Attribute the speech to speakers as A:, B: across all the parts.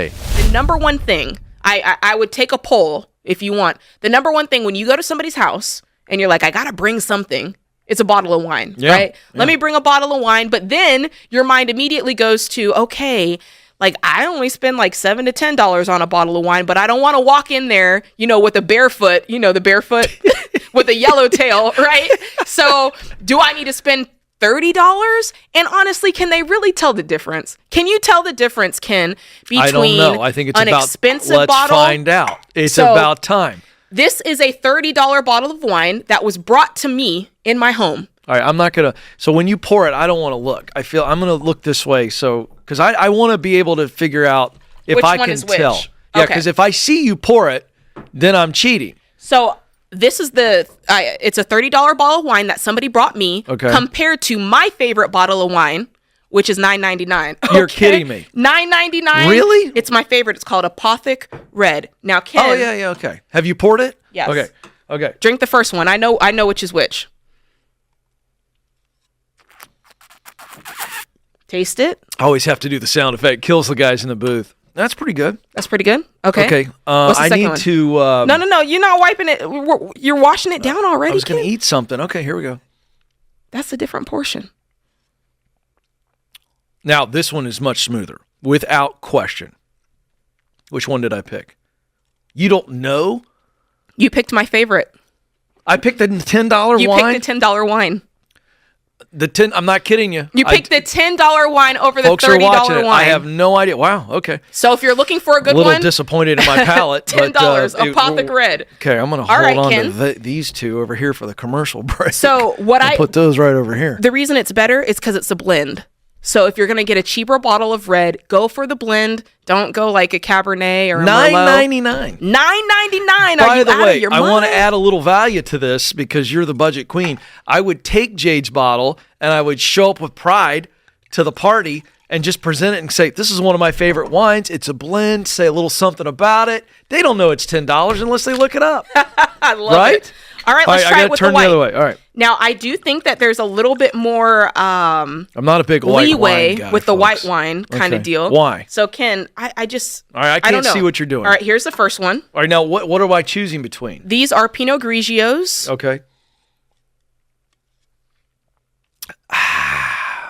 A: say.
B: The number one thing, I would take a poll if you want. The number one thing when you go to somebody's house and you're like, I got to bring something, it's a bottle of wine, right? Let me bring a bottle of wine. But then your mind immediately goes to, okay, like I only spend like $7 to $10 on a bottle of wine, but I don't want to walk in there, with a barefoot, the barefoot with a yellow tail, right? So do I need to spend $30? And honestly, can they really tell the difference? Can you tell the difference, Ken, between
A: I don't know. I think it's
B: an expensive
A: let's
B: bottle?
A: find out. It's about time.
B: This is a $30 bottle of wine that was brought to me in my home.
A: All right, I'm not going to. So when you pour it, I don't want to look. I feel I'm going to look this way. So, because I want to be able to figure out if
B: Which
A: I
B: one
A: can
B: is which?
A: tell. Yeah,
B: Okay.
A: because if I see you pour it, then I'm cheating.
B: So this is it's a $30 bottle of wine that somebody brought me compared to my favorite bottle of wine, which is $9.99. Okay?
A: You're kidding me.
B: $9.99.
A: Really?
B: It's my favorite. It's called Apothic Red. Now, Ken.
A: Oh, yeah, okay. Have you poured it?
B: Yes.
A: Okay.
B: Drink the first one. I know which is which. Taste it.
A: I always have to do the sound effect. Kills the guys in the booth. That's pretty good.
B: That's pretty good. Okay.
A: Okay.
B: What's the
A: I
B: second
A: need
B: one?
A: to.
B: No. You're not wiping it. You're washing it down already.
A: I was going to eat something. Okay, here we go.
B: That's a different portion.
A: Now, this one is much smoother, without question. Which one did I pick? You don't know?
B: You picked my favorite.
A: I picked the $10 wine?
B: You picked the $10 wine.
A: I'm not kidding you.
B: You picked the $10 wine over the
A: folks
B: $30
A: are watching
B: wine.
A: It. I have no idea. Wow, okay.
B: So if you're looking for a good
A: one. A little
B: one,
A: disappointed in my palate.
B: $10, Apothic Red.
A: Okay, I'm going to hold on to these two over here for the commercial break.
B: So
A: I'll put those right over here.
B: The reason it's better is because it's a blend. So if you're going to get a cheaper bottle of red, go for the blend. Don't go like a Cabernet or a
A: $9.99.
B: $9.99.
A: By the way, I want to add a little value to this because you're the budget queen. I would take Jade's bottle and I would show up with pride to the party and just present it and say, this is one of my favorite wines. It's a blend. Say a little something about it. They don't know it's $10 unless they look it up.
B: I love it. All right, let's try it with the white.
A: I got to turn the other way. All right.
B: Now, I do think that there's a little bit more
A: I'm not a big white
B: leeway
A: wine guy,
B: with the
A: folks.
B: white wine kind of deal.
A: Why?
B: So, Ken, I just...
A: All right, I can't see what you're doing.
B: All right, here's the first one.
A: All right, now, what am I choosing between?
B: These are Pinot Grigios.
A: Okay.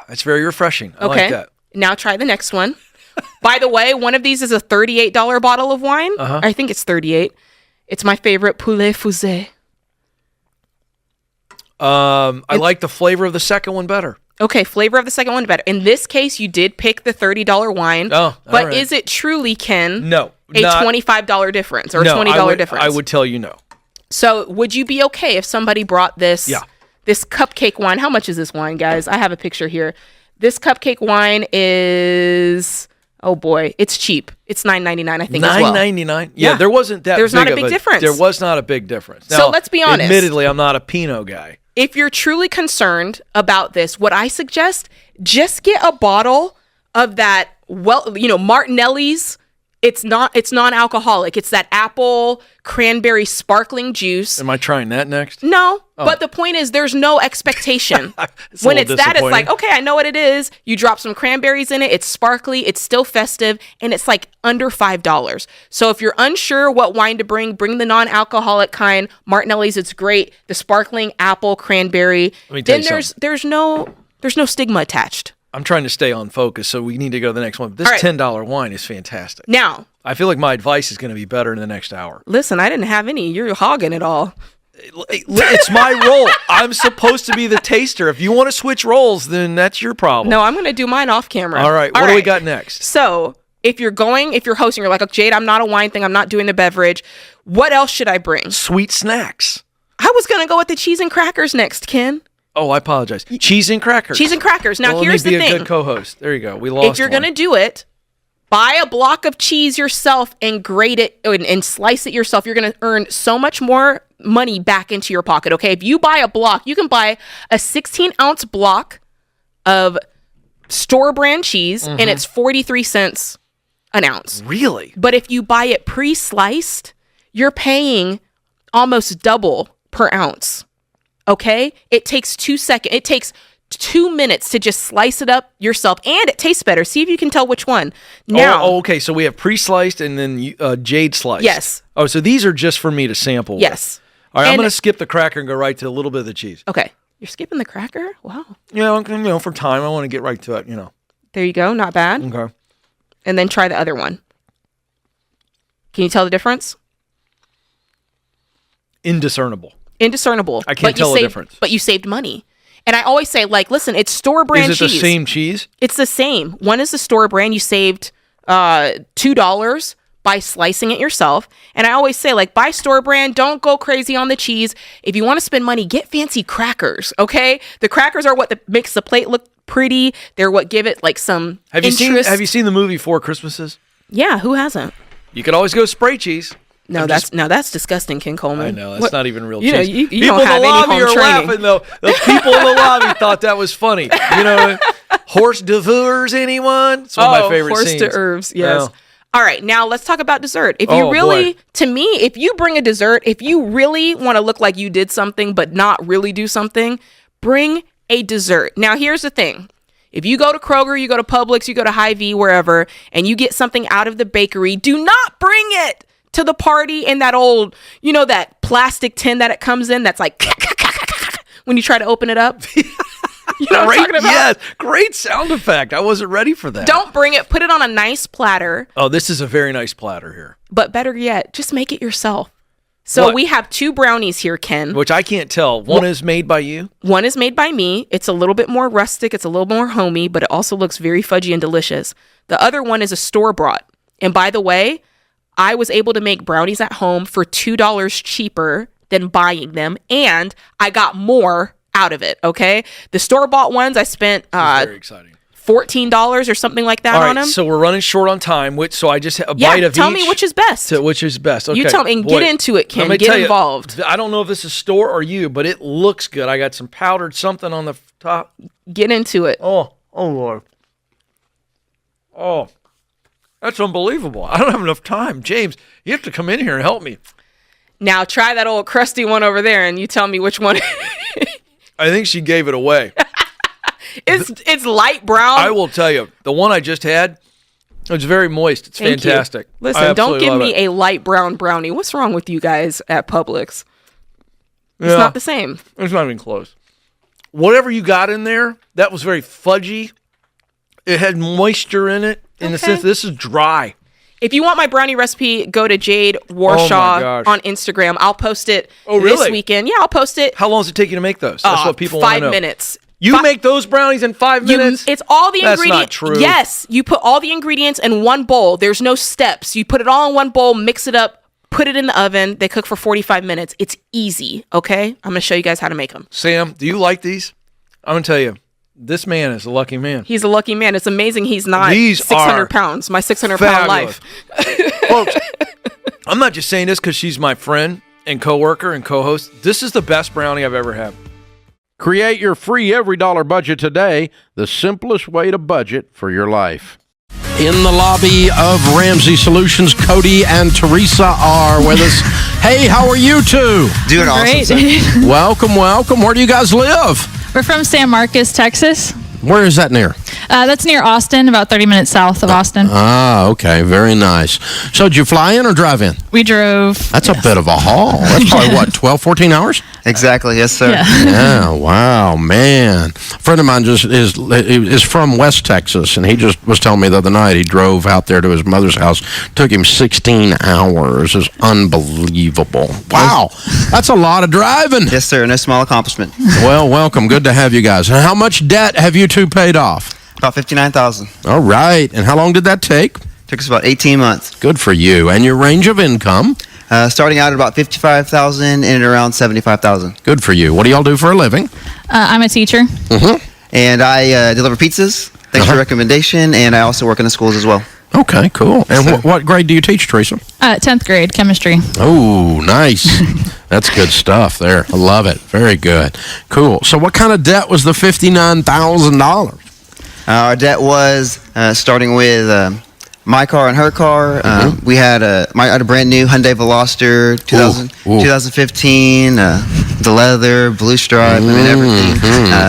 A: That's very refreshing. I like that.
B: Now try the next one. By the way, one of these is a $38 bottle of wine. I think it's $38. It's my favorite, Poulet Fusé.
A: I like the flavor of the second one better.
B: Okay, flavor of the second one better. In this case, you did pick the $30 wine.
A: Oh,
B: but
A: right.
B: is it truly, Ken?
A: No.
B: A $25 difference or a $20 difference?
A: I would tell you no.
B: So would you be okay if somebody brought this?
A: Yeah.
B: This cupcake wine? How much is this wine, guys? I have a picture here. This cupcake wine is... Oh boy, it's cheap. It's $9.99, I think.
A: $9.99. Yeah, there wasn't that.
B: There's not a big difference.
A: There was not a big difference. Now,
B: so let's be honest.
A: Admittedly, I'm not a Pinot guy.
B: If you're truly concerned about this, what I suggest, just get a bottle of that. Martinelli's. It's non-alcoholic. It's that apple cranberry sparkling juice.
A: Am I trying that next?
B: No, but the point is there's no expectation. When it's that, it's like, okay, I know what it is. You drop some cranberries in it. It's sparkly. It's still festive. And it's like under $5. So if you're unsure what wine to bring the non-alcoholic kind. Martinelli's, it's great. The sparkling apple cranberry. Then there's no stigma attached.
A: I'm trying to stay on focus, so we need to go to the next one. This $10 wine is fantastic.
B: Now,
A: I feel like my advice is going to be better in the next hour.
B: Listen, I didn't have any. You're hogging it all.
A: It's my role. I'm supposed to be the taster. If you want to switch roles, then that's your problem.
B: No, I'm going to do mine off camera.
A: All right. What do we got next?
B: So if you're hosting, you're like, oh, Jade, I'm not a wine thing. I'm not doing the beverage. What else should I bring?
A: Sweet snacks.
B: I was going to go with the cheese and crackers next, Ken.
A: Oh, I apologize. Cheese and crackers.
B: Cheese and crackers. Now, here's the thing.
A: Let me be a good co-host. There you go. We lost
B: If you're going to do it, buy a block of cheese yourself and grate it and slice it yourself. You're going to earn so much more money back into your pocket, okay? If you buy a block, you can buy a 16-ounce block of store-brand cheese, and it's 43 cents an ounce.
A: Really?
B: But if you buy it pre-sliced, you're paying almost double per ounce. Okay? It takes 2 seconds. It takes 2 minutes to just slice it up yourself, and it tastes better. See if you can tell which one. Now,
A: okay. So we have pre-sliced and then Jade sliced.
B: Yes.
A: Oh, so these are just for me to sample.
B: Yes.
A: All right, I'm
B: And-
A: going to skip the cracker and go right to a little bit of the cheese.
B: Okay. You're skipping the cracker? Wow.
A: For time, I want to get right to it.
B: There you go. Not bad.
A: Okay.
B: And then try the other one. Can you tell the difference?
A: Indiscernible.
B: Indiscernible.
A: I can't tell the difference.
B: But you saved money. And I always say, listen, it's store brand cheese.
A: Is it the same cheese?
B: It's the same. One is the store brand. You saved $2 by slicing it yourself. And I always say, buy store brand. Don't go crazy on the cheese. If you want to spend money, get fancy crackers, okay? The crackers are what makes the plate look pretty. They're what give it, some
A: Have
B: interest.
A: you seen the movie Four Christmases?
B: Yeah, who hasn't?
A: You could always go spray cheese.
B: No, that's disgorse, Ken Coleman.
A: I know, that's not even real cheese.
B: You
A: people
B: don't have
A: in the
B: any
A: lobby
B: home
A: are
B: training.
A: laughing, though. The people in the lobby thought that was funny. Horse devours anyone? It's one of my favorite
B: horse
A: scenes.
B: to herbs, yes.
A: Yeah.
B: All right, now let's talk about dessert. If you
A: boy.
B: to me, if you bring a dessert, if you really want to look like you did something but not really do something, bring a dessert. Now, here's the thing. If you go to Kroger, you go to Publix, you go to Hy-Vee, wherever, and you get something out of the bakery, do not bring it to the party in that old, that plastic tin that it comes in that's like when you try to open it up. You know what I'm talking about?
A: Yes, great sound effect. I wasn't ready for that.
B: Don't bring it. Put it on a nice platter.
A: Oh, this is a very nice platter here.
B: But better yet, just make it yourself. So
A: What?
B: we have 2 brownies here, Ken.
A: Which I can't tell. One is made by you?
B: One is made by me. It's a little bit more rustic. It's a little more homey, but it also looks very fudgy and delicious. The other one is a store-bought. And by the way, I was able to make brownies at home for $2 cheaper than buying them. And I got more out of it, okay? The store-bought ones, I spent
A: Very exciting.
B: $14 or something like that
A: All
B: on
A: right,
B: them.
A: so we're running short on time, so I just have a bite of
B: tell
A: each.
B: me which is best.
A: Which is best. Okay.
B: You tell me, and
A: Boy,
B: get into it, Ken.
A: let me
B: Get
A: tell you,
B: involved.
A: I don't know if this is store or you, but it looks good. I got some powdered something on the top.
B: Get into it.
A: Oh Lord. Oh, that's unbelievable. I don't have enough time. James, you have to come in here and help me.
B: Now try that old crusty one over there, and you tell me which one.
A: I think she gave it away.
B: It's light brown.
A: I will tell you, the one I just had, it's very moist. It's
B: Thank you.
A: fantastic. I
B: Listen, don't
A: absolutely
B: give
A: love
B: me
A: it.
B: a light brown brownie. What's wrong with you guys at Publix? It's
A: Yeah.
B: not the same.
A: It's not even close. Whatever you got in there, that was very fudgy. It had moisture in it. In the
B: Okay.
A: sense, this is dry.
B: If you want my brownie recipe, go to Jade
A: Oh
B: Warshaw
A: my gosh.
B: on Instagram. I'll post it
A: Oh,
B: this
A: really?
B: weekend. Yeah, I'll post it.
A: How long does it take you to make those? That's what people want to
B: 5
A: know.
B: minutes.
A: You make those brownies in 5 minutes?
B: It's all the
A: That's
B: ingredients.
A: not true.
B: Yes, you put all the ingredients in one bowl. There's no steps. You put it all in one bowl, mix it up, put it in the oven. They cook for 45 minutes. It's easy, okay? I'm going to show you guys how to make them.
A: Sam, do you like these? I'm going to tell you, this man is a lucky man.
B: He's a lucky man. It's amazing he's not
A: These
B: 600
A: are
B: pounds. My 600-pound
A: Fabulous.
B: life.
A: Folks, I'm not just saying this because she's my friend and coworker and co-host. This is the best brownie I've ever had.
C: Create your free every dollar budget today, the simplest way to budget for your life. In the lobby of Ramsey Solutions, Cody and Teresa are with us. Hey, how are you two?
D: Doing awesome.
E: Great.
D: Sir.
C: Welcome, welcome. Where do you guys live?
E: We're from San Marcos, Texas.
C: Where is that near?
E: That's near Austin, about 30 minutes south of Austin.
C: Ah, okay. Very nice. So did you fly in or drive in?
E: We drove.
C: That's a bit of a haul. That's probably, what, 12, 14 hours?
D: Exactly. Yes, sir.
E: Yeah.
C: Yeah, wow, man. A friend of mine just is from West Texas, and he just was telling me the other night he drove out there to his mother's house. Took him 16 hours. It's unbelievable. Wow, that's a lot of driving.
D: Yes, sir. No small accomplishment.
C: Well, welcome. Good to have you guys. And how much debt have you two paid off?
D: About 59,000.
C: All right. And how long did that take?
D: Took us about 18 months.
C: Good for you. And your range of income?
D: Starting out at about 55,000 and around 75,000.
C: Good for you. What do y'all do for a living?
E: I'm a teacher.
D: And I deliver pizzas. Thanks for the recommendation. And I also work in the schools as well.
C: Okay, cool. And what grade do you teach, Teresa?
E: 10th grade, chemistry.
C: Oh, nice. That's good stuff there. I love it. Very good. Cool. So what kind of debt was the $59,000?
D: Our debt was starting with my car and her car. I had a brand new Hyundai Veloster 2015. the leather, blue stripe, everything.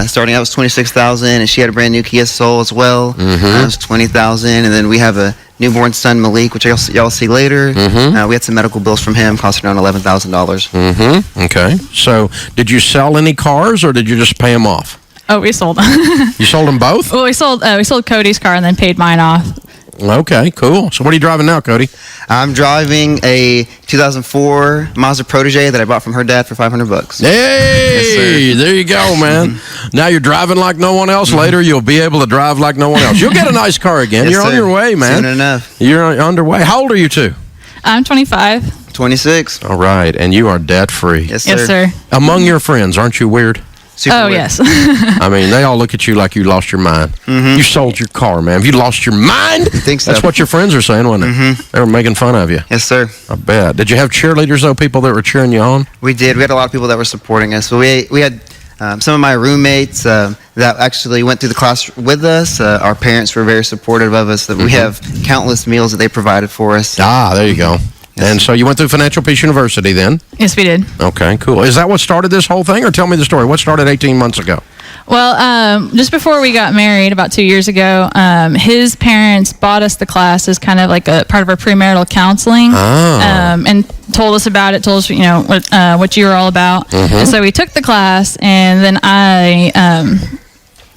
D: Starting out was $26,000, and she had a brand new Kia Soul as well. That was $20,000, and then we have a newborn son, Malik, which y'all see later. We had some medical bills from him, costing around $11,000.
C: Okay. So, did you sell any cars, or did you just pay them off?
E: Oh, we sold.
C: You sold them both?
E: Well, we sold Cody's car and then paid mine off.
C: Okay, cool. So, what are you driving now, Cody?
D: I'm driving a 2004 Mazda Protege that I bought from her dad for $500.
C: Hey, there you go, man. Now you're driving like no one else. Later, you'll be able to drive like no one else. You'll get a nice car again.
D: Yes,
C: You're on
D: sir.
C: your way, man.
D: Soon enough.
C: You're underway. How old are you two?
E: I'm 25.
D: 26.
C: All right, and you are debt-free.
D: Yes, sir.
E: Yes, sir.
C: Among your friends, aren't you weird?
D: Super
E: Oh,
D: weird.
E: yes.
C: I mean, they all look at you like you lost your mind. You sold your car, man. Have you lost your mind?
D: I think so.
C: That's what your friends are saying, wasn't it? They were making fun of you.
D: Yes, sir.
C: I bet. Did you have cheerleaders, though, people that were cheering you on?
D: We did. We had a lot of people that were supporting us. So we had some of my roommates that actually went through the class with us. Our parents were very supportive of us. That we have countless meals that they provided for us.
C: Ah, there you go. And so you went through Financial Peace University then?
E: Yes, we did.
C: Okay, cool. Is that what started this whole thing, or tell me the story? What started 18 months ago?
E: Well, just before we got married, about 2 years ago, his parents bought us the class as kind of like a part of our premarital counseling, and told us about it. Told us, what you were all about. And so we took the class, and then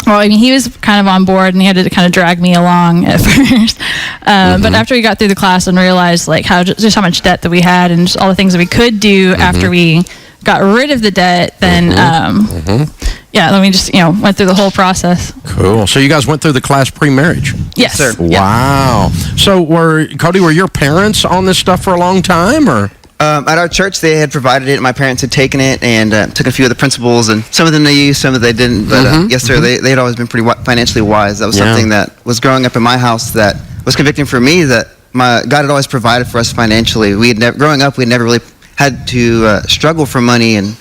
E: well, I mean, he was kind of on board, and he had to kind of drag me along at first. But after we got through the class and realized like just how much debt that we had, and just all the things that we could do after we got rid of the debt, then then we just went through the whole process.
C: Cool. So you guys went through the class pre-marriage?
E: Yes,
D: sir.
C: Wow. So were your parents on this stuff for a long time, or?
D: At our church, they had provided it. My parents had taken it and took a few of the principles, and some of them they used, some of them they didn't. But yes, sir, they had always been pretty financially wise. That was something that was growing up in my house that was convicting for me, that God had always provided for us financially. Growing up, we had never really had to struggle for money, and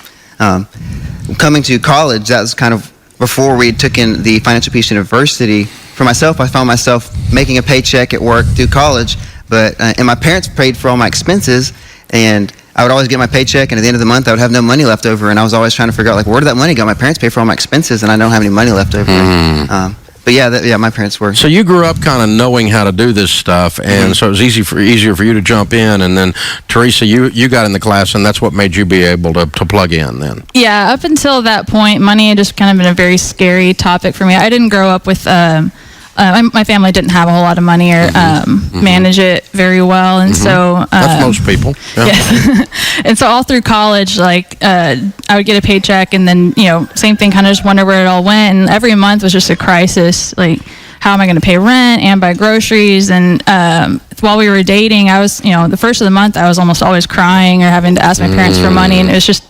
D: coming to college, that was kind of before we took in the Financial Peace University. For myself, I found myself making a paycheck at work through college, and my parents paid for all my expenses. And I would always get my paycheck, and at the end of the month, I would have no money left over. And I was always trying to figure out, like, where did that money go? My parents pay for all my expenses, and I don't have any money left over. But my parents were.
C: So you grew up kind of knowing how to do this stuff, and so it was easier for you to jump in. And then, Teresa, you got in the class, and that's what made you be able to plug in then.
E: Yeah, up until that point, money had just kind of been a very scary topic for me. I didn't grow up with my family didn't have a whole lot of money or manage it very well, and so
C: that's most people. Yeah.
E: Yes. And so all through college, like I would get a paycheck, and then same thing, kind of just wonder where it all went, and every month was just a crisis. Like, how am I going to pay rent and buy groceries? And while we were dating, I was, the first of the month, I was almost always crying or having to ask my parents for money, and it was just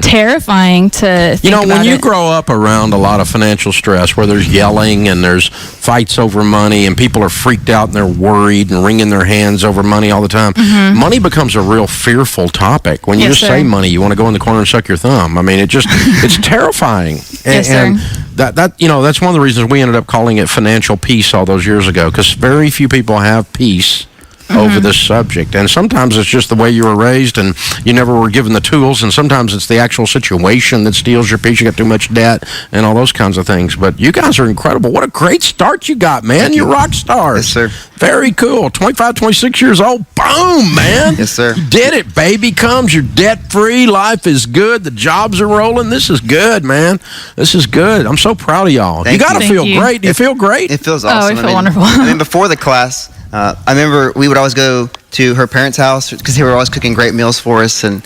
E: terrifying to think about
C: when you
E: it.
C: grow up around a lot of financial stress, where there's yelling and there's fights over money, and people are freaked out and they're worried and wringing their hands over money all the time, money becomes a real fearful topic. When you
E: Yes,
C: just
E: sir.
C: say money, you want to go in the corner and suck your thumb. I mean, it's terrifying.
E: Yes, sir.
C: And that's one of the reasons we ended up calling it financial peace all those years ago, because very few people have peace over this subject. And sometimes it's just the way you were raised, and you never were given the tools, and sometimes it's the actual situation that steals your peace. You got too much debt and all those kinds of things. But you guys are incredible. What a great start you got, man. You're rock stars.
D: Yes, sir.
C: Very cool. 25, 26 years old. Boom, man.
D: Yes, sir.
C: You did it. Baby comes. You're debt-free. Life is good. The jobs are rolling. This is good, man. This is good. I'm so proud of y'all.
D: Thank
C: You got to
E: you.
C: feel
E: Thank you.
C: great. Do you feel great?
D: It feels
E: Oh,
D: awesome.
E: I feel wonderful.
D: I mean, before the class, I remember we would always go to her parents' house because they were always cooking great meals for us. And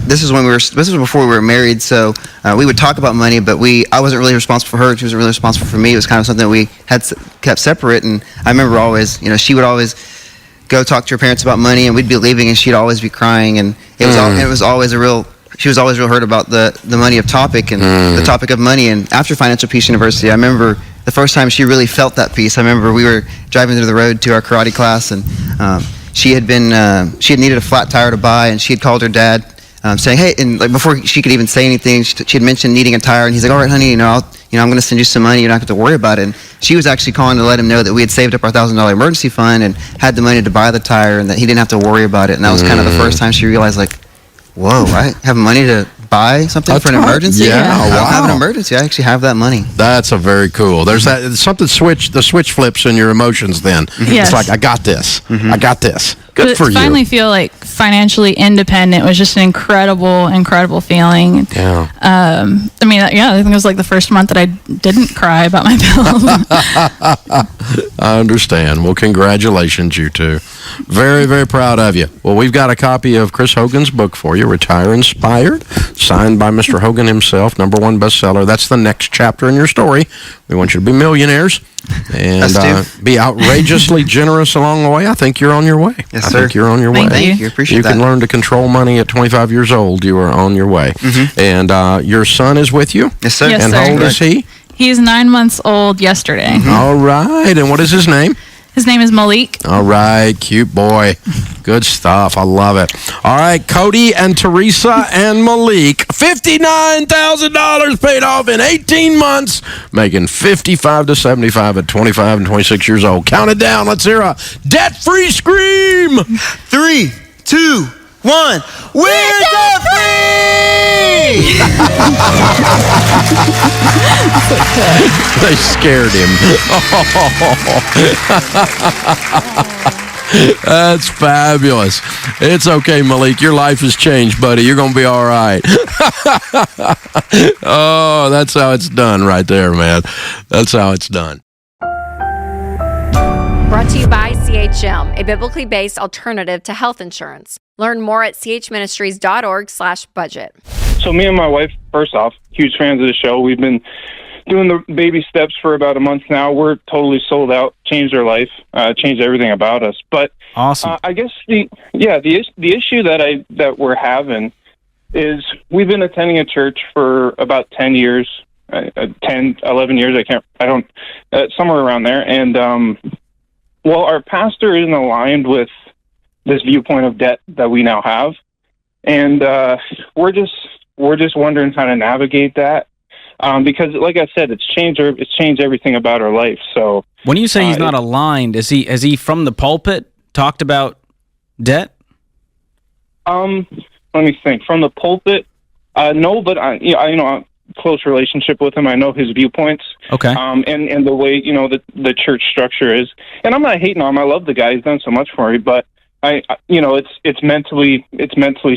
D: this was before we were married, so we would talk about money, but I wasn't really responsible for her. She wasn't really responsible for me. It was kind of something that we had kept separate. And I remember always, she would always go talk to her parents about money, and we'd be leaving, and she'd always be crying, and it was always she was always real hurt about the money of topic and the topic of money. And after Financial Peace University, I remember the first time she really felt that peace. I remember we were driving through the road to our karate class, and she had needed a flat tire to buy, and she had called her dad saying, hey, and like before she could even say anything, she had mentioned needing a tire, and he's like, all right, honey, I'm going to send you some money. You don't have to worry about it. And she was actually calling to let him know that we had saved up our $1,000 emergency fund and had the money to buy the tire, and that he didn't have to worry about it. And that was kind of the first time she realized, like, whoa, I have money to buy something for an emergency.
C: Yeah,
D: I don't have an
C: wow.
D: emergency. I actually have that money.
C: That's a very cool. There's that something the switch flips in your emotions then.
E: Yes.
C: It's like, I got this. I got this. Good
E: But
C: for
E: to
C: you.
E: finally feel like financially independent was just an incredible feeling.
C: Yeah.
E: I mean, I think it was like the first month that I didn't cry about my bills.
C: I understand. Well, congratulations, you two. Very, very proud of you. Well, we've got a copy of Chris Hogan's book for you, Retire Inspired, signed by Mr. Hogan himself, #1 bestseller. That's the next chapter in your story. We want you to be millionaires and be outrageously generous along the way. I think you're on your way.
D: Yes,
C: I
D: sir.
C: think you're on your way.
E: Thank
D: you. Appreciate
C: You
D: that.
C: can learn to control money at 25 years old. You are on your way. And your son is with you?
D: Yes, sir.
E: Yes,
C: And
E: sir.
C: how old is he?
E: He's 9 months old yesterday.
C: All right. And what is his name?
E: His name is Malik.
C: All right, cute boy. Good stuff. I love it. All right, Cody and Teresa and Malik, $59,000 paid off in 18 months, making 55 to 75 at 25 and 26 years old. Count it down. Let's hear a debt-free scream.
D: 3, 2, 1. We're debt free!
C: They scared him. That's fabulous. It's okay, Malik. Your life has changed, buddy. You're going to be all right. Oh, that's how it's done right there, man. That's how it's done.
F: Brought to you by CHM, a biblically based alternative to health insurance. Learn more at chministries.org/budget.
G: So me and my wife, first off, huge fans of the show. We've been doing the baby steps for about a month now. We're totally sold out, changed our life, changed everything about us. But
H: Awesome.
G: I guess the issue that we're having is we've been attending a church for about 10 years, 11 years. Somewhere around there. And our pastor isn't aligned with this viewpoint of debt that we now have, and we're just wondering how to navigate that, because, like I said, it's changed everything about our life. So
H: When you say he's not aligned, has he from the pulpit talked about debt?
G: Let me think. From the pulpit, no, but I a close relationship with him. I know his viewpoints.
H: Okay.
G: And the way the church structure is, and I'm not hating on him. I love the guy. He's done so much for me, but it's mentally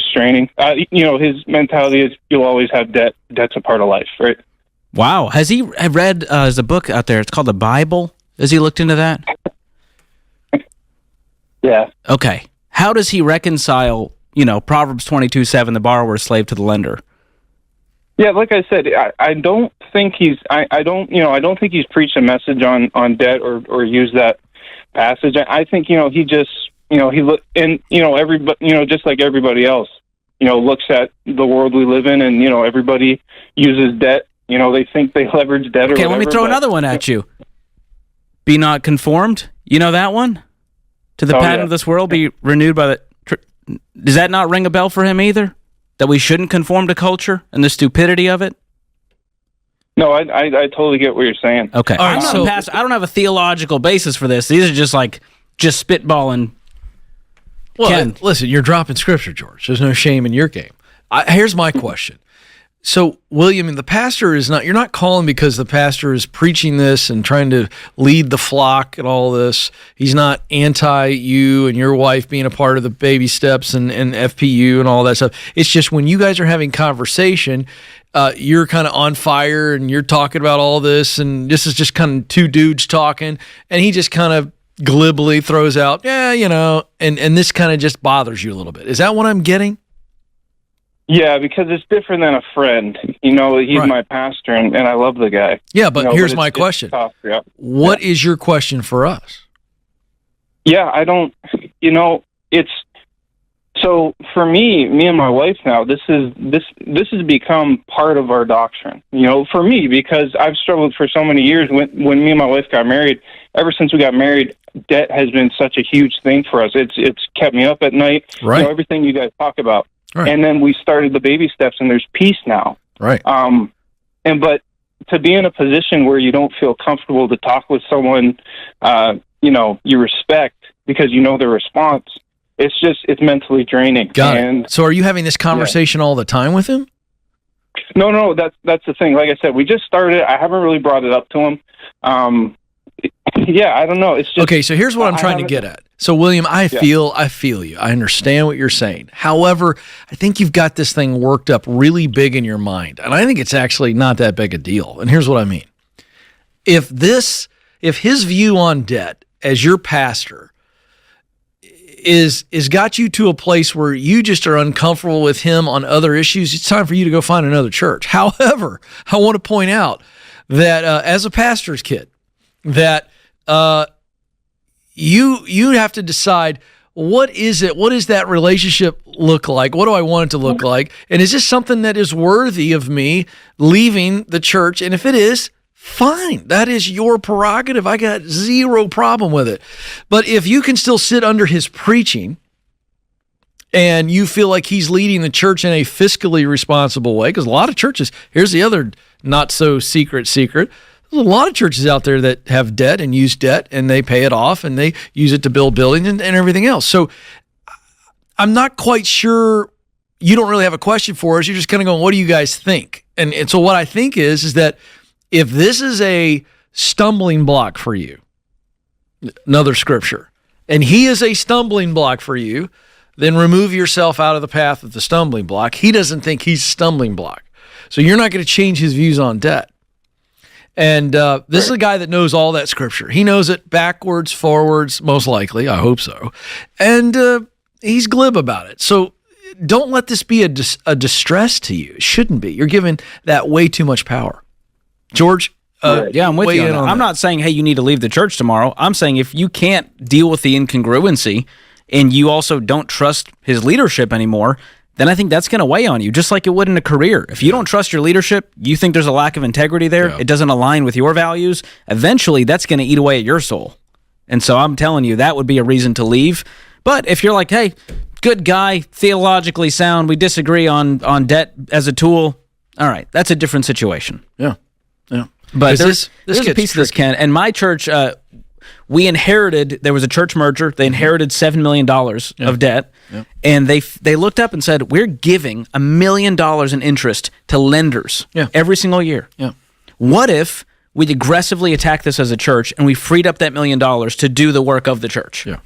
G: straining. His mentality is you'll always have debt. Debt's a part of life, right?
H: Wow. Has he read there's a book out there, it's called the Bible? Has he looked into that?
G: Yeah.
H: Okay. How does he reconcile, Proverbs 22:7, the borrower is slave to the lender?
G: Yeah, like I said, I don't think he's I don't think he's preached a message on debt or used that passage. I think he just he look and everybody just like everybody else looks at the world we live in, and everybody uses debt. They think they leverage debt.
H: Okay,
G: or whatever,
H: let me throw another one at you. Be not conformed. You know that one? To the pattern of this world, be renewed by the. Does that not ring a bell for him either? That we shouldn't conform to culture and the stupidity of it?
G: No, I totally get what you're saying.
H: Okay.
A: All right,
H: I'm not
A: so-
H: a pastor. I don't have a theological basis for this. These are just spitballing.
A: Well,
H: Ken.
A: listen, you're dropping scripture, George. There's no shame in your game. Here's my question. So, William, the pastor is not, you're not calling because the pastor is preaching this and trying to lead the flock and all this. He's not anti you and your wife being a part of the baby steps and FPU and all that stuff. It's just when you guys are having conversation, you're kind of on fire and you're talking about all this, and this is just kind of two dudes talking, and he just kind of glibly throws out, and this kind of just bothers you a little bit. Is that what I'm getting?
G: Yeah, because it's different than a friend. He's
A: Right.
G: my pastor, and I love the guy.
A: Yeah, but here's
G: it's-
A: my
G: it's
A: question.
G: tough, yeah.
A: What is your question for us?
G: Yeah, I don't. It's so for me and my wife now. This has become part of our doctrine. For me, because I've struggled for so many years. When me and my wife got married, ever since we got married, debt has been such a huge thing for us. It's kept me up at night.
A: Right.
G: Everything you guys talk about.
A: Right.
G: And then we started the baby steps, and there's peace now.
A: Right.
G: But to be in a position where you don't feel comfortable to talk with someone, you respect because their response, it's mentally draining.
A: Got
G: and
A: it. So are you having this conversation all the time with him?
G: No, that's the thing. Like I said, we just started. I haven't really brought it up to him. Yeah, I don't know. It's just
A: okay. So here's what I'm trying to get at. So William, I feel you. I understand what you're saying. However, I think you've got this thing worked up really big in your mind, and I think it's actually not that big a deal. And here's what I mean: if his view on debt as your pastor is got you to a place where you just are uncomfortable with him on other issues, it's time for you to go find another church. However, I want to point out that as a pastor's kid, that you have to decide, what is it? What does that relationship look like? What do I want it to look like? And is this something that is worthy of me leaving the church? And if it is, fine. That is your prerogative. I got zero problem with it. But if you can still sit under his preaching and you feel like he's leading the church in a fiscally responsible way, because a lot of churches, here's the other not so secret, there's a lot of churches out there that have debt and use debt, and they pay it off, and they use it to build buildings and everything else. So I'm not quite sure. You don't really have a question for us. You're just kind of going, what do you guys think? And so what I think is that if this is a stumbling block for you, another scripture, and he is a stumbling block for you, then remove yourself out of the path of the stumbling block. He doesn't think he's a stumbling block. So you're not going to change his views on debt. And this is a guy that knows all that scripture. He knows it backwards, forwards, most likely. I hope so. And he's glib about it. So don't let this be a distress to you. It shouldn't be. You're giving that way too much power. George?
H: Yeah, I'm with you on that. I'm not saying, hey, you need to leave the church tomorrow. I'm saying if you can't deal with the incongruency and you also don't trust his leadership anymore, then I think that's going to weigh on you, just like it would in a career. If you don't trust your leadership, you think there's a lack of integrity there, it doesn't align with your values, eventually that's going to eat away at your soul. And so I'm telling you, that would be a reason to leave. But if you're like, hey, good guy, theologically sound, we disagree on debt as a tool, all right, that's a different situation.
A: Yeah.
H: But there's a piece of this, Ken. And my church, we inherited, there was a church merger. They inherited $7 million of debt. Yeah. And they looked up and said, we're giving $1 million in interest to lenders every single year. Yeah. What if we aggressively attack this as a church and we freed up that $1 million to do the work of the church? Yeah.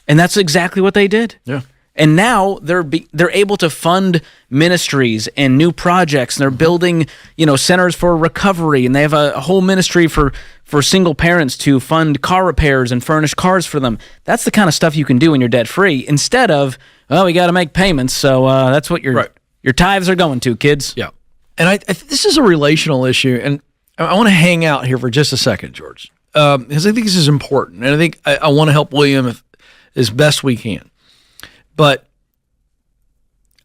H: And that's exactly what they did. Yeah. And now they're able to fund ministries and new projects, and they're building, centers for recovery, and they have a whole ministry for single parents to fund car repairs and furnish cars for them. That's the kind of stuff you can do when you're debt free, instead of, we got to make payments, so that's what your tithes are going to, kids. Yeah. And this is a relational issue, and I want to hang out here for just a second, George, because I think this is important, and I think I want to help William as best we can. But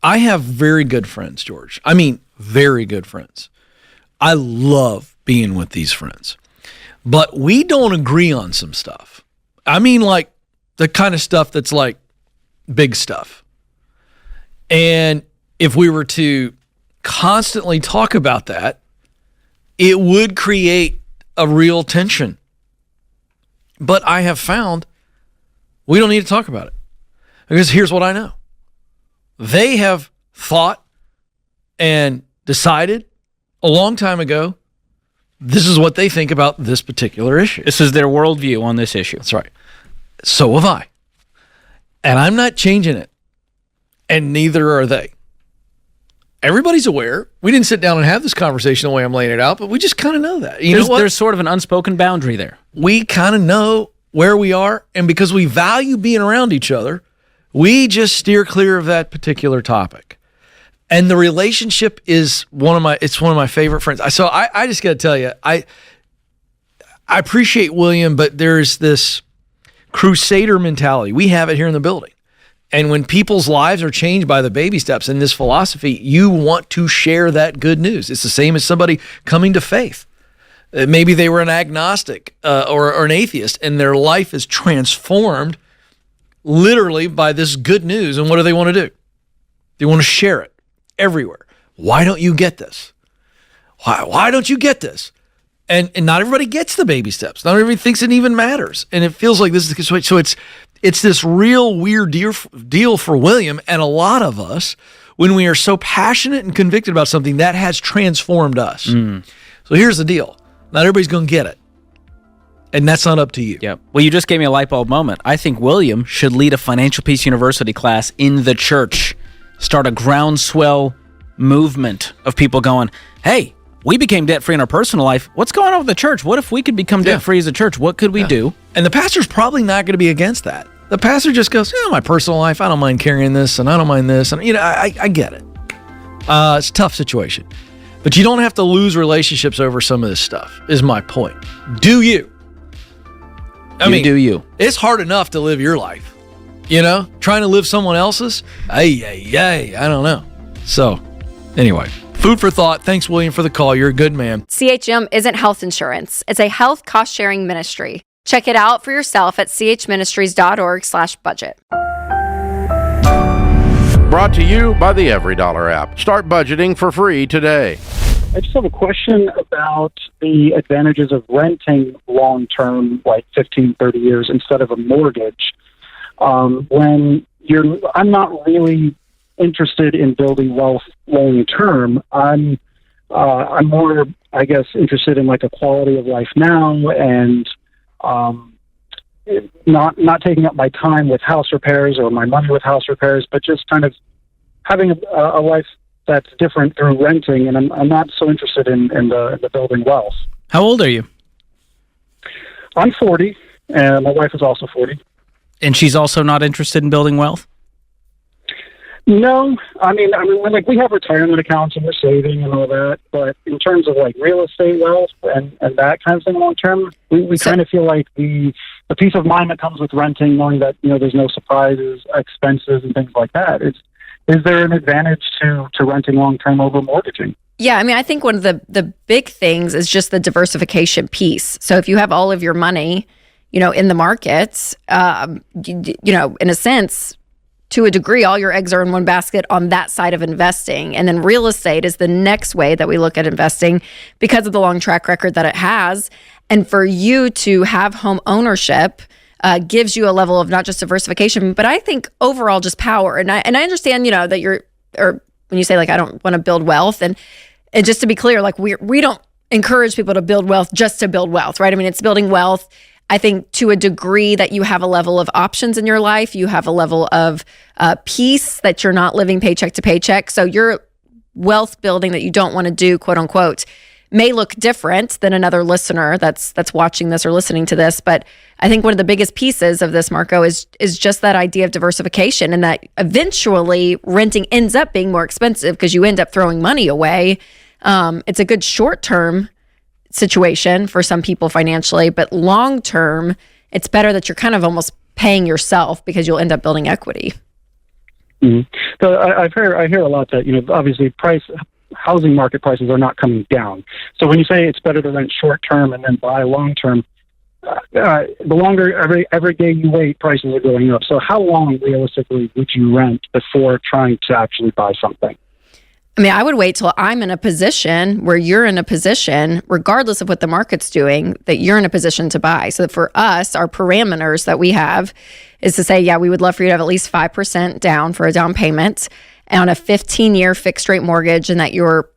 H: I have very good friends, George. I mean, very good friends. I love being with these friends. But we don't agree on some stuff. I mean, like the kind of stuff that's like big stuff. And if we were to constantly talk about that, it would create a real tension. But I have found we don't need to talk about it. Because here's what I know. They have thought and decided a long time ago, this is what they think about this particular issue. This is their worldview on this issue.
A: That's right. So have I. And I'm not changing it. And neither are they. Everybody's aware. We didn't sit down and have this conversation the way I'm laying it out, but we just kind of know that. You know what?
H: There's sort of an unspoken boundary there.
A: We kind of know where we are, and because we value being around each other, we just steer clear of that particular topic. And the relationship is one of my favorite friends. So I just got to tell you, I appreciate William, but there's this crusader mentality. We have it here in the building. And when people's lives are changed by the baby steps in this philosophy, you want to share that good news. It's the same as somebody coming to faith. Maybe they were an agnostic or an atheist, and their life is transformed literally by this good news. And what do they want to do? They want to share it everywhere. Why don't you get this? Why don't you get this? And not everybody gets the baby steps. Not everybody thinks it even matters. And it feels like this is the so it's this real weird deal for William, and a lot of us when we are so passionate and convicted about something, that has transformed us. So here's the deal. Not everybody's going to get it. And that's not up to you.
H: Yep. Well, you just gave me a light bulb moment. I think William should lead a Financial Peace University class in the church. Start a groundswell movement of people going, hey, we became debt-free in our personal life. What's going on with the church? What if we could become debt-free as a church? What could we do?
A: And the pastor's probably not going to be against that. The pastor just goes, my personal life, I don't mind carrying this, and I don't mind this. And, I get it. It's a tough situation. But you don't have to lose relationships over some of this stuff, is my point. Do you? I mean,
H: do you?
A: It's hard enough to live your life. Trying to live someone else's? I don't know. So, anyway, food for thought. Thanks, William, for the call. You're a good man.
F: CHM isn't health insurance. It's a health cost-sharing ministry. Check it out for yourself at chministries.org/budget.
C: Brought to you by the EveryDollar app. Start budgeting for free today.
I: I just have a question about the advantages of renting long-term, like 15, 30 years, instead of a mortgage. I'm not really interested in building wealth long-term. I'm more, I guess, interested in like a quality of life now and not taking up my time with house repairs or my money with house repairs, but just kind of having a life that's different through renting. And I'm not so interested in the building wealth.
H: How old are you?
I: I'm 40, and my wife is also 40.
H: And she's also not interested in building wealth?
I: No, I mean, we have retirement accounts and we're saving and all that, but in terms of like real estate wealth and that kind of thing long term, we kind of feel like the peace of mind that comes with renting, knowing that there's no surprises, expenses, and things like that. Is there an advantage to renting long term over mortgaging?
F: Yeah, I think one of the big things is just the diversification piece. So if you have all of your money, in the markets, in a sense, to a degree, all your eggs are in one basket on that side of investing. And then real estate is the next way that we look at investing because of the long track record that it has. And for you to have home ownership gives you a level of not just diversification, but I think overall just power. And I understand, that or when you say like, I don't want to build wealth. And just to be clear, like we don't encourage people to build wealth just to build wealth, right? It's building wealth. I think to a degree that you have a level of options in your life, you have a level of peace that you're not living paycheck to paycheck. So your wealth building that you don't want to do, quote unquote, may look different than another listener that's watching this or listening to this. But I think one of the biggest pieces of this, Marco, is just that idea of diversification, and that eventually renting ends up being more expensive because you end up throwing money away. It's a good short-term situation for some people financially, but long term, it's better that you're kind of almost paying yourself because you'll end up building equity.
I: Mm-hmm. So I hear a lot that obviously housing market prices are not coming down. So when you say it's better to rent short term and then buy long term, the longer every day you wait, prices are going up. So how long realistically would you rent before trying to actually buy something?
F: I would wait till I'm in a position where you're in a position, regardless of what the market's doing, that you're in a position to buy. So for us, our parameters that we have is to say, yeah, we would love for you to have at least 5% down for a down payment on a 15-year fixed rate mortgage, and that your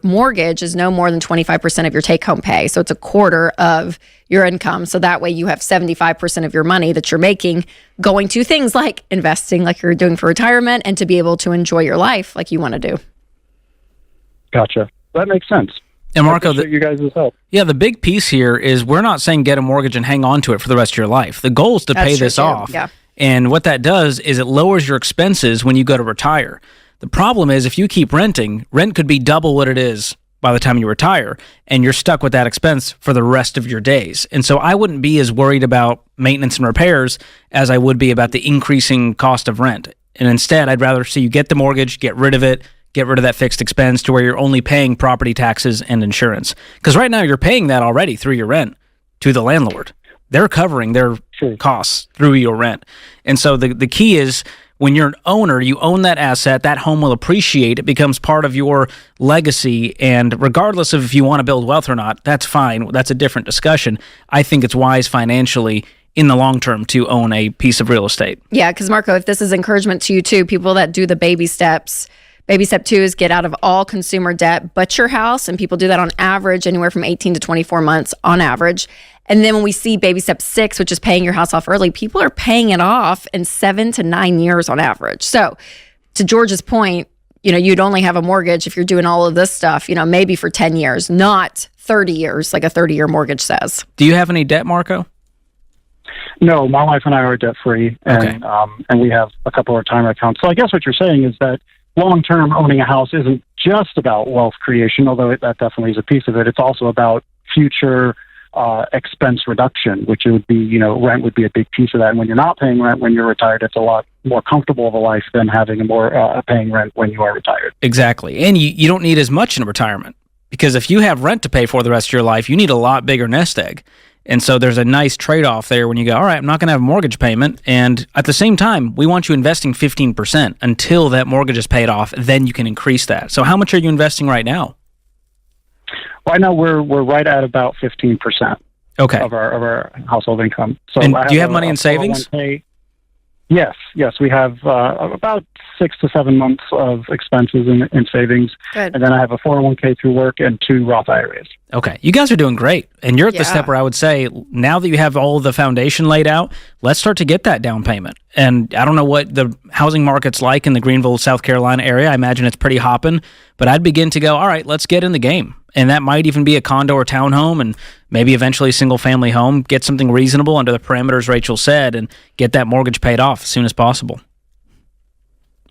F: mortgage is no more than 25% of your take-home pay. So it's a quarter of your income. So that way you have 75% of your money that you're making going to things like investing, like you're doing for retirement, and to be able to enjoy your life like you want to do.
I: Gotcha. That makes sense.
H: And Marco,
I: you guys' help.
H: Yeah, the big piece here is we're not saying get a mortgage and hang on to it for the rest of your life. The goal is to pay this off.
F: Yeah.
H: And what that does is it lowers your expenses when you go to retire. The problem is if you keep renting, rent could be double what it is by the time you retire, and you're stuck with that expense for the rest of your days. And so I wouldn't be as worried about maintenance and repairs as I would be about the increasing cost of rent. And instead, I'd rather see you get the mortgage, get rid of it, get rid of that fixed expense to where you're only paying property taxes and insurance. Because right now you're paying that already through your rent to the landlord. They're covering their costs through your rent. And so the key is when you're an owner, you own that asset, that home will appreciate, it becomes part of your legacy. And regardless of if you want to build wealth or not, that's fine. That's a different discussion. I think it's wise financially in the long term to own a piece of real estate.
F: Yeah, because Marco, if this is encouragement to you too, people that do the baby steps, Baby step 2 is get out of all consumer debt but your house. And people do that on average anywhere from 18 to 24 months on average. And then when we see baby step 6, which is paying your house off early, people are paying it off in 7 to 9 years on average. So to George's point, you'd only have a mortgage if you're doing all of this stuff, maybe for 10 years, not 30 years, like a 30-year mortgage says.
H: Do you have any debt, Marco?
I: No, my wife and I are debt free, and and we have a couple of retirement accounts. So I guess what you're saying is that long-term owning a house isn't just about wealth creation, although that definitely is a piece of it. It's also about future expense reduction, which would be, rent would be a big piece of that. And when you're not paying rent when you're retired, it's a lot more comfortable of a life than having a more paying rent when you are retired.
H: Exactly. And you don't need as much in retirement, because if you have rent to pay for the rest of your life, you need a lot bigger nest egg. And so there's a nice trade-off there when you go, all right, I'm not going to have a mortgage payment. And at the same time, we want you investing 15% until that mortgage is paid off. Then you can increase that. So how much are you investing right now?
I: Right now, we're right at about 15%.
H: Okay.
I: Of our household income. So
H: and do you have money in savings?
I: 401k. Yes, we have about 6 to 7 months of expenses in savings.
F: Good.
I: And then I have a 401k through work and 2 Roth IRAs.
H: Okay, you guys are doing great. And you're at the step where I would say, now that you have all of the foundation laid out, let's start to get that down payment. And I don't know what the housing market's like in the Greenville, South Carolina area. I imagine it's pretty hopping. But I'd begin to go, all right, let's get in the game. And that might even be a condo or townhome, and maybe eventually a single-family home. Get something reasonable under the parameters Rachel said, and get that mortgage paid off as soon as possible.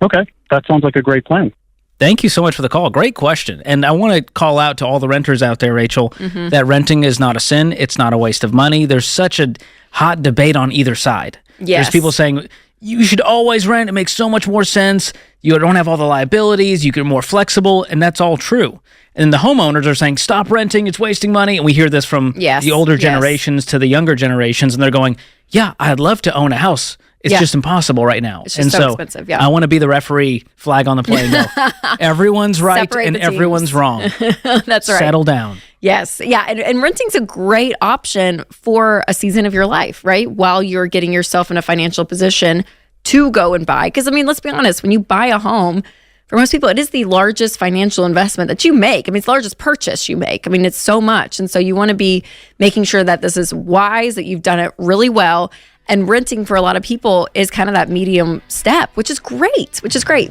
I: Okay, that sounds like a great plan.
H: Thank you so much for the call. Great question. And I want to call out to all the renters out there, Rachel, that renting is not a sin. It's not a waste of money. There's such a hot debate on either side.
F: Yes.
H: There's people saying, you should always rent. It makes so much more sense. You don't have all the liabilities. You're more flexible, and that's all true. And the homeowners are saying, stop renting. It's wasting money. And we hear this from the older generations to the younger generations, and they're going, yeah, I'd love to own a house. It's just impossible right now.
F: It's just so expensive,
H: I want to be the referee, flag on the play, and go, everyone's right and everyone's wrong.
F: That's right.
H: Settle down.
F: Yes. Yeah. And renting's a great option for a season of your life, right? While you're getting yourself in a financial position to go and buy. Because, let's be honest, when you buy a home, for most people, it is the largest financial investment that you make. It's the largest purchase you make. It's so much. And so you want to be making sure that this is wise, that you've done it really well. And renting for a lot of people is kind of that medium step, which is great.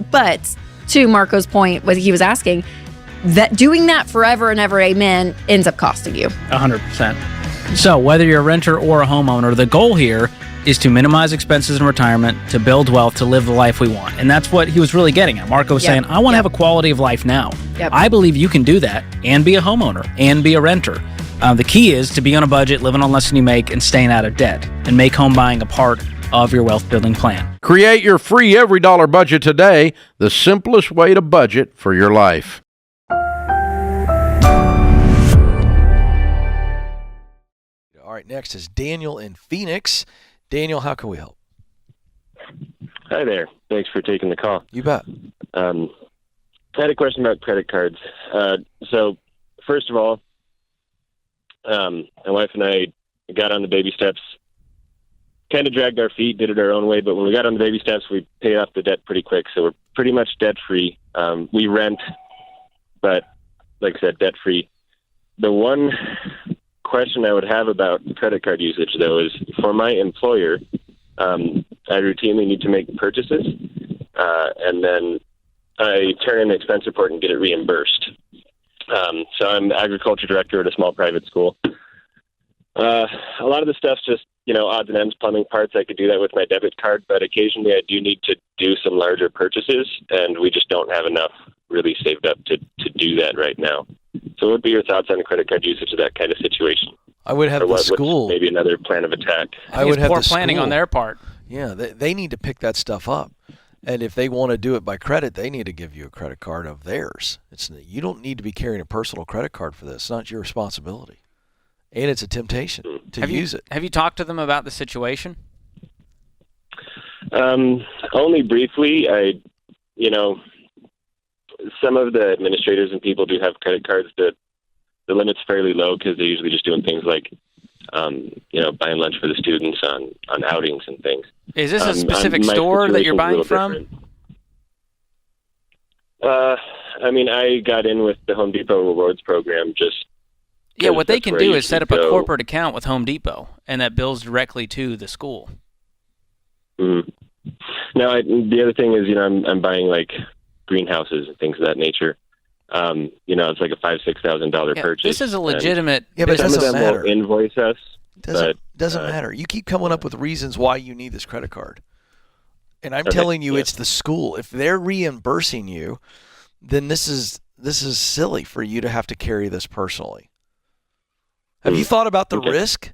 F: But to Marco's point, what he was asking, that doing that forever and ever, amen, ends up costing you.
H: 100%. So whether you're a renter or a homeowner, the goal here is to minimize expenses in retirement, to build wealth, to live the life we want. And that's what he was really getting at. Marco was saying, I want to have a quality of life now. I believe you can do that and be a homeowner and be a renter. The key is to be on a budget, living on less than you make, and staying out of debt, and make home buying a part of your wealth building plan.
C: Create your free every dollar budget today, the simplest way to budget for your life.
A: All right, next is Daniel in Phoenix. Daniel, how can we help?
J: Hi there. Thanks for taking the call.
A: You bet.
J: I had a question about credit cards. So, first of all, my wife and I got on the baby steps, kind of dragged our feet, did it our own way, but when we got on the baby steps, we paid off the debt pretty quick, so we're pretty much debt-free. We rent, but like I said, debt-free. The one question I would have about credit card usage, though, is for my employer, I routinely need to make purchases, and then I turn in an expense report and get it reimbursed. So I'm agriculture director at a small private school. A lot of the stuff's just, odds and ends, plumbing parts. I could do that with my debit card, but occasionally I do need to do some larger purchases, and we just don't have enough really saved up to do that right now. So what would be your thoughts on credit card usage of that kind of situation?
A: I would have the school.
J: Maybe another plan of attack.
A: I would have
H: poor
A: the
H: planning
A: school.
H: on their part.
A: Yeah, they need to pick that stuff up. And if they want to do it by credit, they need to give you a credit card of theirs. You don't need to be carrying a personal credit card for this. It's not your responsibility. And it's a temptation to use it.
H: Have you talked to them about the situation?
J: Only briefly. Some of the administrators and people do have credit cards that the limit's fairly low because they're usually just doing things like, buying lunch for the students on outings and things.
H: Is this a specific store that you're buying from?
J: Different. I mean, I got in with the Home Depot rewards program just.
H: Yeah, what they can
J: that's where
H: do
J: I
H: is set up
J: usually
H: a
J: go.
H: corporate account with Home Depot, and that bills directly to the school.
J: Mm. Now, the other thing is, I'm buying like greenhouses and things of that nature. It's like a $5,000-$6,000
H: Yeah,
J: purchase.
H: this is a legitimate.
A: Yeah, but it
J: Some of
A: doesn't
J: them
A: matter.
J: will invoice us.
A: Doesn't matter. You keep coming up with reasons why you need this credit card. And I'm
J: Okay,
A: telling you,
J: yeah.
A: it's the school. If they're reimbursing you, then this is silly for you to have to carry this personally. Have you thought about the
J: Okay.
A: risk?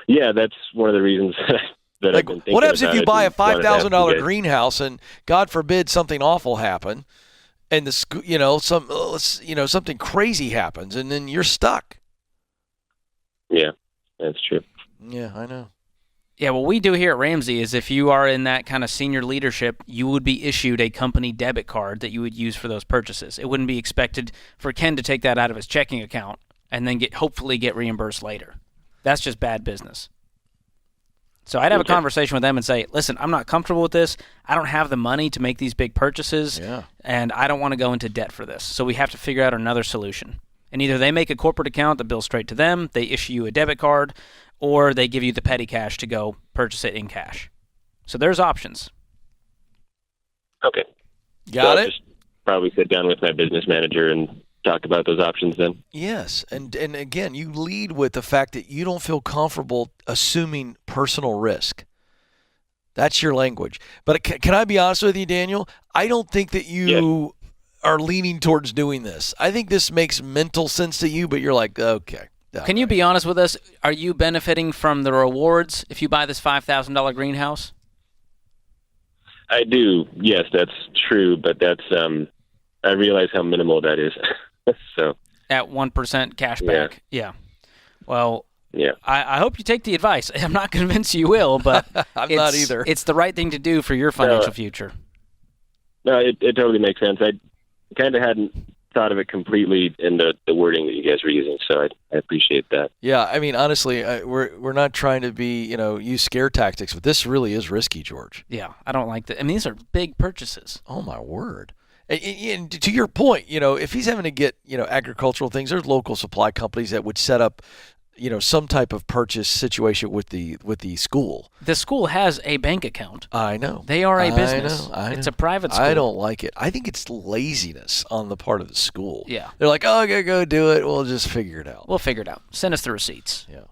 J: Yeah, that's one of the reasons that I've been thinking
A: What happens if
J: about
A: you
J: it
A: buy a
J: and wanted to ask you
A: $5,000
J: guys.
A: greenhouse and God forbid something awful happen, and the school, something crazy happens, and then you're stuck.
J: Yeah, that's true.
A: Yeah, I know.
H: Yeah, what we do here at Ramsey is if you are in that kind of senior leadership, you would be issued a company debit card that you would use for those purchases. It wouldn't be expected for Ken to take that out of his checking account and then hopefully get reimbursed later. That's just bad business. So I'd have a conversation with them and say, listen, I'm not comfortable with this. I don't have the money to make these big purchases, and I don't want to go into debt for this. So we have to figure out another solution. And either they make a corporate account that bills straight to them, they issue you a debit card, or they give you the petty cash to go purchase it in cash. So there's options.
J: Okay.
A: Got
J: I'll
A: it?
J: just probably sit down with my business manager and talk about those options then.
A: Yes, and again, you lead with the fact that you don't feel comfortable assuming personal risk. That's your language. But can I be honest with you, Daniel? I don't think that you are leaning towards doing this. I think this makes mental sense to you, but you're like, okay.
H: Can you be honest with us? Are you benefiting from the rewards if you buy this $5,000 greenhouse?
J: I do. Yes, that's true, but that's I realize how minimal that is. So
H: At 1% cash back. Yeah. Well,
J: yeah.
H: I hope you take the advice. I'm not convinced you will, but
A: I'm not either.
H: It's the right thing to do for your financial future.
J: No, it totally makes sense. I kind of hadn't thought of it completely in the wording that you guys were using, so I appreciate that.
A: Yeah, I mean, honestly, we're not trying to be, use scare tactics, but this really is risky, George.
H: Yeah, I don't like that. I mean, these are big purchases.
A: Oh, my word. And to your point, if he's having to get, agricultural things, there's local supply companies that would set up, some type of purchase situation with the school.
H: The school has a bank account.
A: I know.
H: They are a business.
A: I know.
H: It's a private school.
A: I don't like it. I think it's laziness on the part of the school.
H: Yeah.
A: They're like, oh, go do it. We'll just figure it out.
H: We'll figure it out. Send us the receipts.
A: Yeah.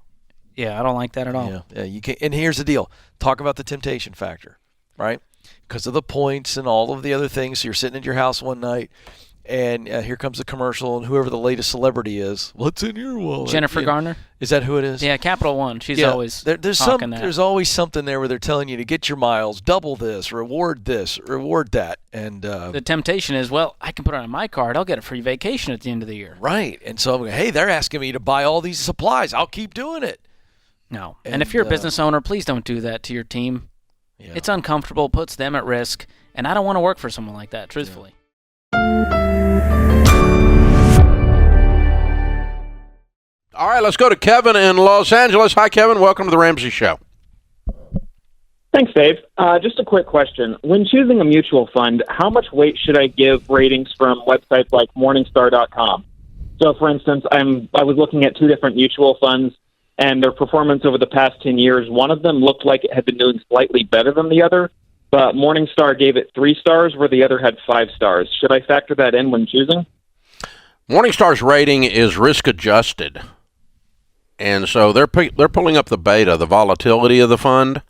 H: Yeah, I don't like that at all.
A: Yeah. You can. And here's the deal. Talk about the temptation factor, right? Because of the points and all of the other things. So you're sitting at your house one night, and here comes the commercial, and whoever the latest celebrity is, what's in your wallet?
H: Jennifer Garner?
A: Is that who it is?
H: Yeah, Capital One. She's always
A: there's
H: talking that.
A: There's always something there where they're telling you to get your miles, double this, reward that, and
H: the temptation is, well, I can put it on my card. I'll get a free vacation at the end of the year.
A: right. And so I'm going, hey, they're asking me to buy all these supplies. I'll keep doing it.
H: No. And if you're a business owner, please don't do that to your team.
A: Yeah.
H: It's uncomfortable, puts them at risk, and I don't want to work for someone like that, truthfully.
C: All right, let's go to Kevin in Los Angeles. Hi, Kevin. Welcome to the Ramsey Show.
K: Thanks, Dave. Just a quick question. When choosing a mutual fund, how much weight should I give ratings from websites like Morningstar.com? So, for instance, I was looking at two different mutual funds, and their performance over the past 10 years, one of them looked like it had been doing slightly better than the other, but Morningstar gave it 3 stars where the other had 5 stars. Should I factor that in when choosing?
C: Morningstar's rating is risk-adjusted, and so they're pulling up the beta, the volatility of the fund,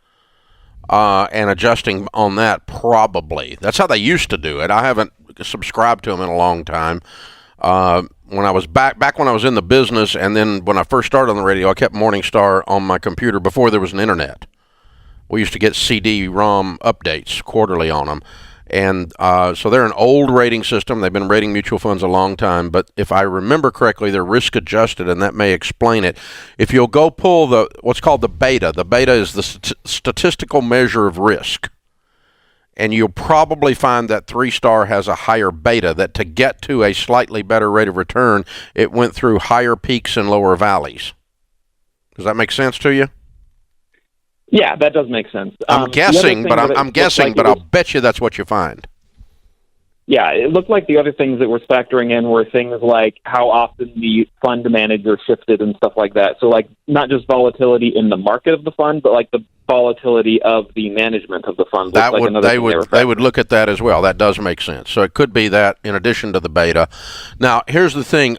C: and adjusting on that probably. That's how they used to do it. I haven't subscribed to them in a long time. When I was back when I was in the business, and then when I first started on the radio, I kept Morningstar on my computer before there was an internet. We used to get CD-ROM updates quarterly on them. And so they're an old rating system. They've been rating mutual funds a long time. But if I remember correctly, they're risk-adjusted, and that may explain it. If you'll go pull what's called the beta is the statistical measure of risk. And you'll probably find that 3-star has a higher beta, that to get to a slightly better rate of return, it went through higher peaks and lower valleys. Does that make sense to you?
K: Yeah, that does make sense.
C: I'm guessing, but I'll bet you that's what you find.
K: yeah, it looked like the other things that were factoring in were things like how often the fund manager shifted and stuff like that. So, like, not just volatility in the market of the fund, but like the volatility of the management of the fund.
C: That
K: like
C: would they would look at that as well. That does make sense. So it could be that in addition to the beta. Now, here's the thing: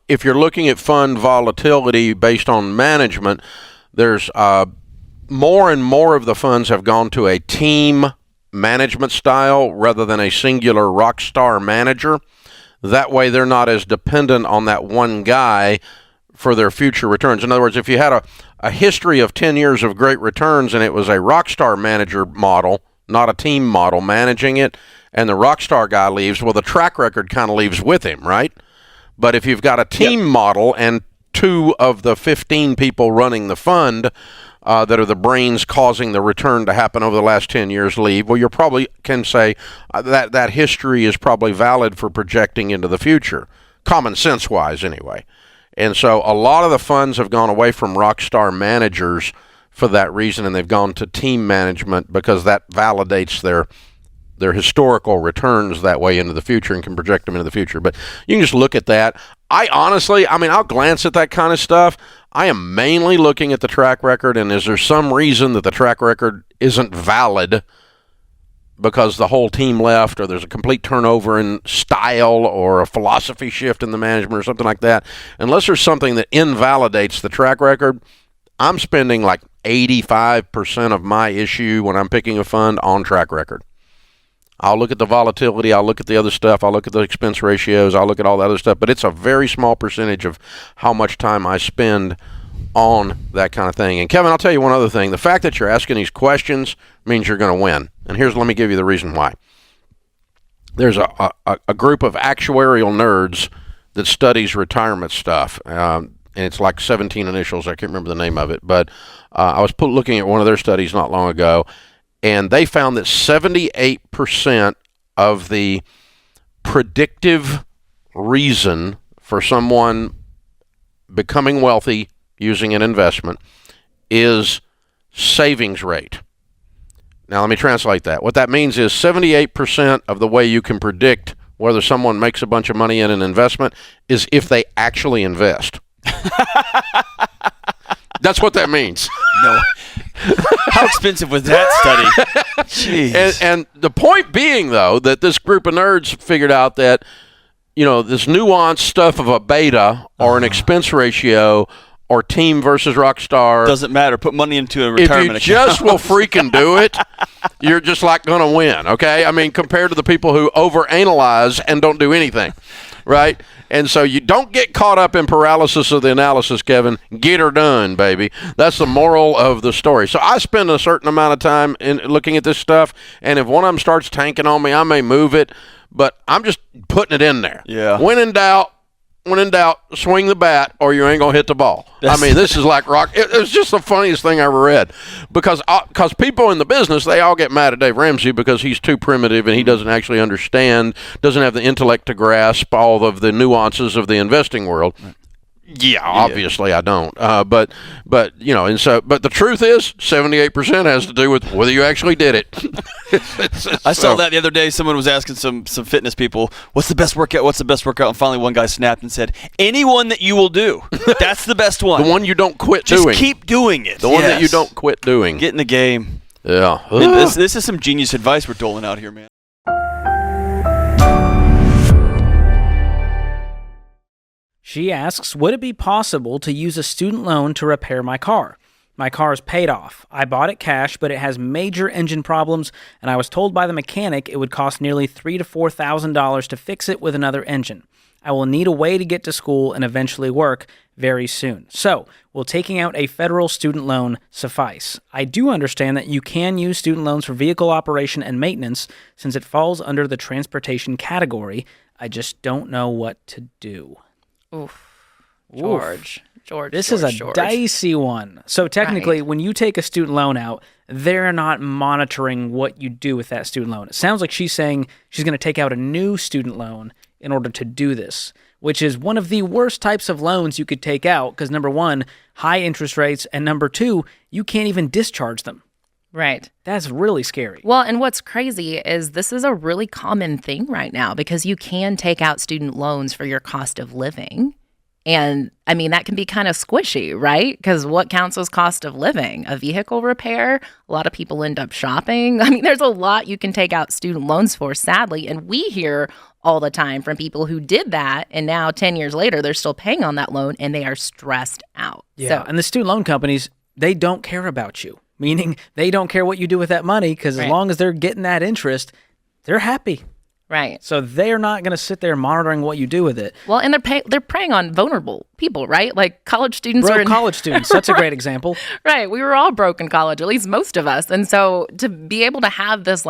C: if you're looking at fund volatility based on management, there's more and more of the funds have gone to a team management style rather than a singular rock star manager. That way they're not as dependent on that one guy for their future returns. In other words, if you had a history of 10 years of great returns and it was a rock star manager model, not a team model managing it, and the rock star guy leaves, well, the track record kind of leaves with him, right? But if you've got a team model and 2 of the 15 people running the fund that are the brains causing the return to happen over the last 10 years leave, well, you probably can say that history is probably valid for projecting into the future, common sense-wise anyway. And so a lot of the funds have gone away from rock star managers for that reason, and they've gone to team management because that validates their historical returns that way into the future and can project them into the future. But you can just look at that. I'll glance at that kind of stuff. I am mainly looking at the track record, and is there some reason that the track record isn't valid because the whole team left, or there's a complete turnover in style or a philosophy shift in the management or something like that? Unless there's something that invalidates the track record, I'm spending like 85% of my issue when I'm picking a fund on track record. I'll look at the volatility, I'll look at the other stuff, I'll look at the expense ratios, I'll look at all the other stuff, but it's a very small percentage of how much time I spend on that kind of thing. And Kevin, I'll tell you one other thing. The fact that you're asking these questions means you're going to win. And let me give you the reason why. There's a group of actuarial nerds that studies retirement stuff, and it's like 17 initials. I can't remember the name of it, but I was looking at one of their studies not long ago, and they found that 78% of the predictive reason for someone becoming wealthy using an investment is savings rate. Now, let me translate that. What that means is 78% of the way you can predict whether someone makes a bunch of money in an investment is if they actually invest. That's what that means.
L: No. How expensive was that study? Jeez.
C: And the point being, though, that this group of nerds figured out that, this nuanced stuff of a beta or an expense ratio or team versus rock star
L: doesn't matter. Put money into a retirement account.
C: If you just will freaking do it, you're just like going to win, okay? I mean, compared to the people who overanalyze and don't do anything, right? And so you don't get caught up in paralysis of the analysis, Kevin. Get her done, baby. That's the moral of the story. So I spend a certain amount of time in looking at this stuff, and if one of them starts tanking on me, I may move it, but I'm just putting it in there.
L: Yeah.
C: When in doubt, swing the bat, or you ain't gonna hit the ball. This is like rock. It was just the funniest thing I ever read, because people in the business, they all get mad at Dave Ramsey because he's too primitive and he doesn't actually understand, doesn't have the intellect to grasp all of the nuances of the investing world. Yeah, obviously I don't. But the truth is, 78% has to do with whether you actually did it.
L: I saw that the other day. Someone was asking some fitness people, "What's the best workout? What's the best workout?" And finally, one guy snapped and said, "Any one that you will do. That's the best one.
C: The one you don't quit
L: Just
C: doing.
L: Just keep doing it.
C: The one that you don't quit doing.
L: Get in the game."
C: Yeah.
L: This is some genius advice we're doling out here, man.
M: She asks, would it be possible to use a student loan to repair my car? My car is paid off. I bought it cash, but it has major engine problems, and I was told by the mechanic it would cost nearly $3,000 to $4,000 to fix it with another engine. I will need a way to get to school and eventually work very soon. So, will taking out a federal student loan suffice? I do understand that you can use student loans for vehicle operation and maintenance since it falls under the transportation category. I just don't know what to do.
B: Oof. George.
M: This is a dicey one. So technically, when you take a student loan out, they're not monitoring what you do with that student loan. It sounds like she's saying she's going to take out a new student loan in order to do this, which is one of the worst types of loans you could take out because, number one, high interest rates, and number two, you can't even discharge them.
N: Right.
M: That's really scary.
N: Well, and what's crazy is this is a really common thing right now because you can take out student loans for your cost of living. And I mean, that can be kind of squishy, right? Because what counts as cost of living? A vehicle repair? A lot of people end up shopping. I mean, there's a lot you can take out student loans for, sadly. And we hear all the time from people who did that. And now 10 years later, they're still paying on that loan and they are stressed out.
M: Yeah. And the student loan companies, they don't care about you, meaning they don't care what you do with that money because as long as they're getting that interest, they're happy.
N: Right.
M: So they're not going to sit there monitoring what you do with it.
N: Well, and they're preying on vulnerable people, right? Like college students
M: college students. That's a great example.
N: Right. We were all broke in college, at least most of us. And so to be able to have this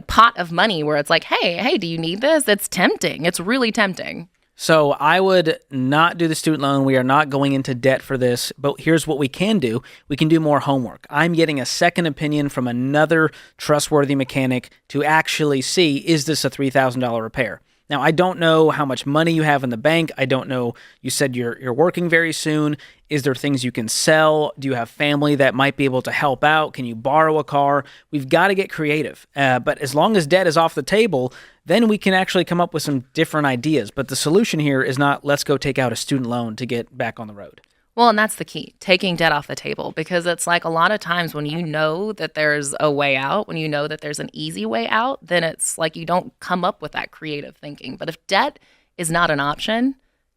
N: pot of money where it's like, hey, do you need this? It's tempting. It's really tempting.
M: So I would not do the student loan. We are not going into debt for this, but here's what we can do. We can do more homework. I'm getting a second opinion from another trustworthy mechanic to actually see, is this a $3,000 repair? Now, I don't know how much money you have in the bank. I don't know. You said you're working very soon. Is there things you can sell? Do you have family that might be able to help out? Can you borrow a car? We've got to get creative. But as long as debt is off the table, then we can actually come up with some different ideas. But the solution here is not let's go take out a student loan to get back on the road.
N: Well, and that's the key, taking debt off the table, because it's like a lot of times when you know that there's a way out, when you know that there's an easy way out, then it's like you don't come up with that creative thinking. But if debt is not an option,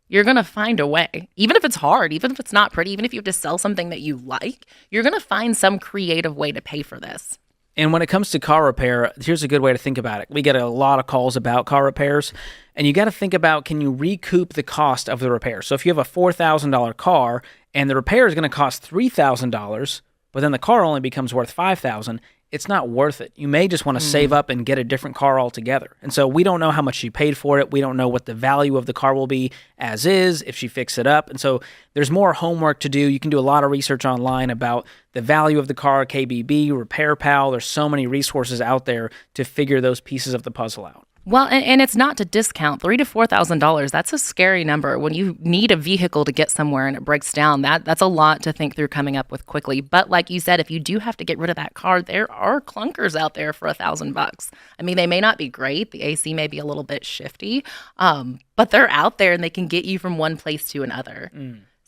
N: you're going to find a way. Even if it's hard, even if it's not pretty, even if you have to sell something that you like, you're going to find some creative way to pay for this.
M: And when it comes to car repair, here's a good way to think about it. We get a lot of calls about car repairs, and you got to think about, can you recoup the cost of the repair? So if you have a $4,000 car and the repair is going to cost $3,000, but then the car only becomes worth $5,000, it's not worth it. You may just want to save up and get a different car altogether. And so we don't know how much she paid for it. We don't know what the value of the car will be as is if she fixes it up. And so there's more homework to do. You can do a lot of research online about the value of the car, KBB, Repair Pal. There's so many resources out there to figure those pieces of the puzzle out.
N: Well, and it's not to discount $3,000 to $4,000. That's a scary number. When you need a vehicle to get somewhere and it breaks down, that's a lot to think through coming up with quickly. But like you said, if you do have to get rid of that car, there are clunkers out there for $1,000. I mean, they may not be great. The AC may be a little bit shifty, but they're out there and they can get you from one place to another.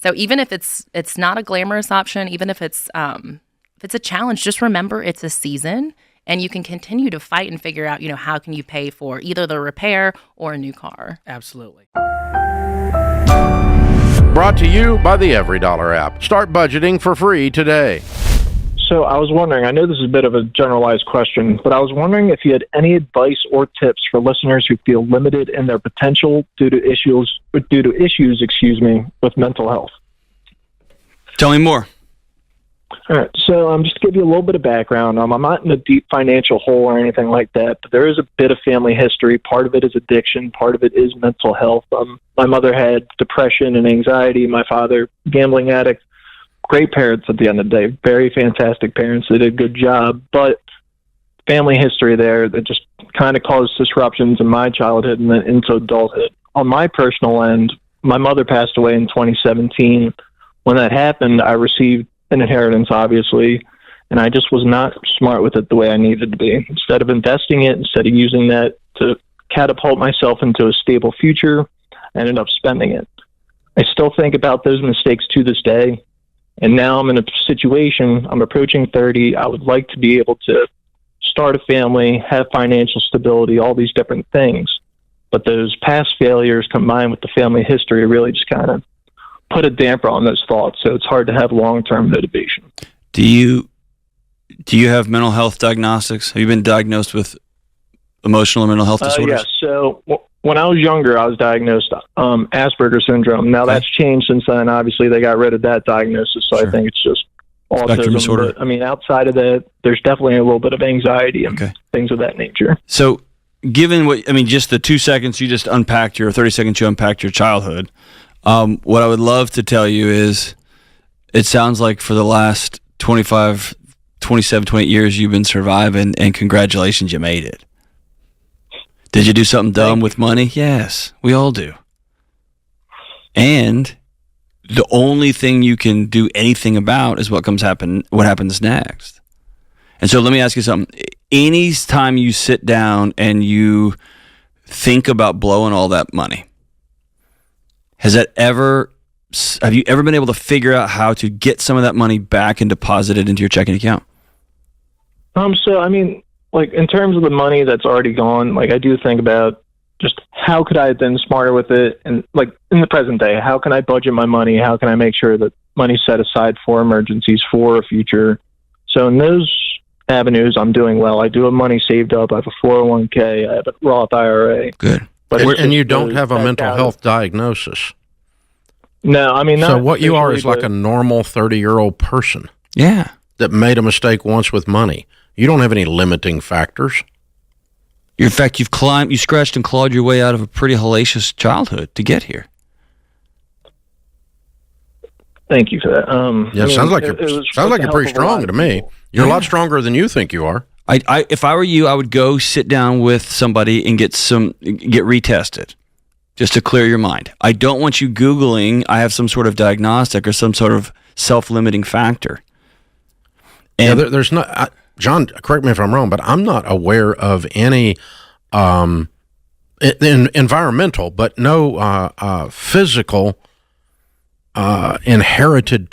N: So even if it's not a glamorous option, even if it's a challenge, just remember it's a season. And you can continue to fight and figure out, how can you pay for either the repair or a new car.
M: Absolutely.
C: Brought to you by the EveryDollar app. Start budgeting for free today.
O: So I was wondering, I know this is a bit of a generalized question, but I was wondering if you had any advice or tips for listeners who feel limited in their potential due to issues, with mental health.
L: Tell me more.
O: All right, so just to give you a little bit of background, I'm not in a deep financial hole or anything like that, but there is a bit of family history. Part of it is addiction. Part of it is mental health. My mother had depression and anxiety. My father, gambling addict. Great parents at the end of the day. Very fantastic parents. They did a good job, but family history there that just kind of caused disruptions in my childhood and then into adulthood. On my personal end, my mother passed away in 2017. When that happened, I received an inheritance, obviously, and I just was not smart with it the way I needed to be. Instead of investing it, instead of using that to catapult myself into a stable future, I ended up spending it. I still think about those mistakes to this day, and now I'm in a situation, I'm approaching 30, I would like to be able to start a family, have financial stability, all these different things. But those past failures combined with the family history really just kind of put a damper on those thoughts, so it's hard to have long-term motivation.
L: Do you have mental health diagnostics? Have you been diagnosed with emotional or mental health disorders?
O: Yes. So when I was younger, I was diagnosed Asperger's syndrome. Now that's changed since then. Obviously, they got rid of that diagnosis, so I think it's just
L: Spectrum
O: autism.
L: disorder.
O: But, I mean, outside of that, there's definitely a little bit of anxiety and things of that nature.
L: So given just the 2 seconds you just unpacked 30 seconds you unpacked your childhood, what I would love to tell you is it sounds like for the last 25, 27, 28 years you've been surviving, and congratulations, you made it. Did you do something dumb with money? Yes, we all do. And the only thing you can do anything about is what happens next. And so let me ask you something. Any time you sit down and you think about blowing all that money, have you ever been able to figure out how to get some of that money back and deposit it into your checking account?
O: So I mean, like in terms of the money that's already gone, like I do think about just how could I have been smarter with it, and like in the present day, how can I budget my money? How can I make sure that money's set aside for emergencies, for a future? So in those avenues, I'm doing well. I do have money saved up. I have a 401k. I have a Roth IRA.
L: Good.
O: But
C: And you don't have a mental health diagnosis.
O: No, I mean,
C: so
O: not
C: what you are is
O: officially,
C: like a normal 30-year-old person.
L: Yeah.
C: That made a mistake once with money. You don't have any limiting factors.
L: In fact, you scratched and clawed your way out of a pretty hellacious childhood to get here.
O: Thank you for that.
C: Yeah, sounds like you're pretty strong to me. You're a lot stronger than you think you are.
L: If I were you, I would go sit down with somebody and get retested, just to clear your mind. I don't want you Googling, I have some sort of diagnostic or some sort of self-limiting factor. And
C: there's not, John, correct me if I'm wrong, but I'm not aware of any environmental, but no physical inherited.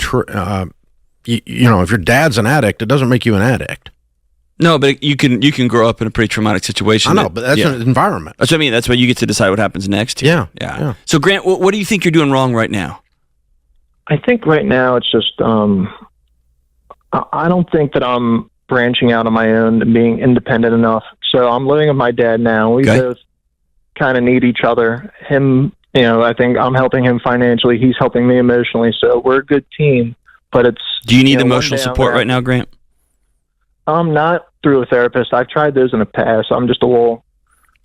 C: If your dad's an addict, it doesn't make you an addict.
L: No, but you can grow up in a pretty traumatic situation.
C: I know, but that's an environment.
L: That's what I mean. That's why you get to decide what happens next. Yeah. So, Grant, what do you think you're doing wrong right now?
O: I think right now it's just I don't think that I'm branching out on my own and being independent enough. So I'm living with my dad now. We both kind of need each other. Him, I think I'm helping him financially. He's helping me emotionally. So we're a good team. But it's.
L: Do you need emotional support right now, Grant?
O: Not through a therapist. I've tried those in the past. I'm just a little,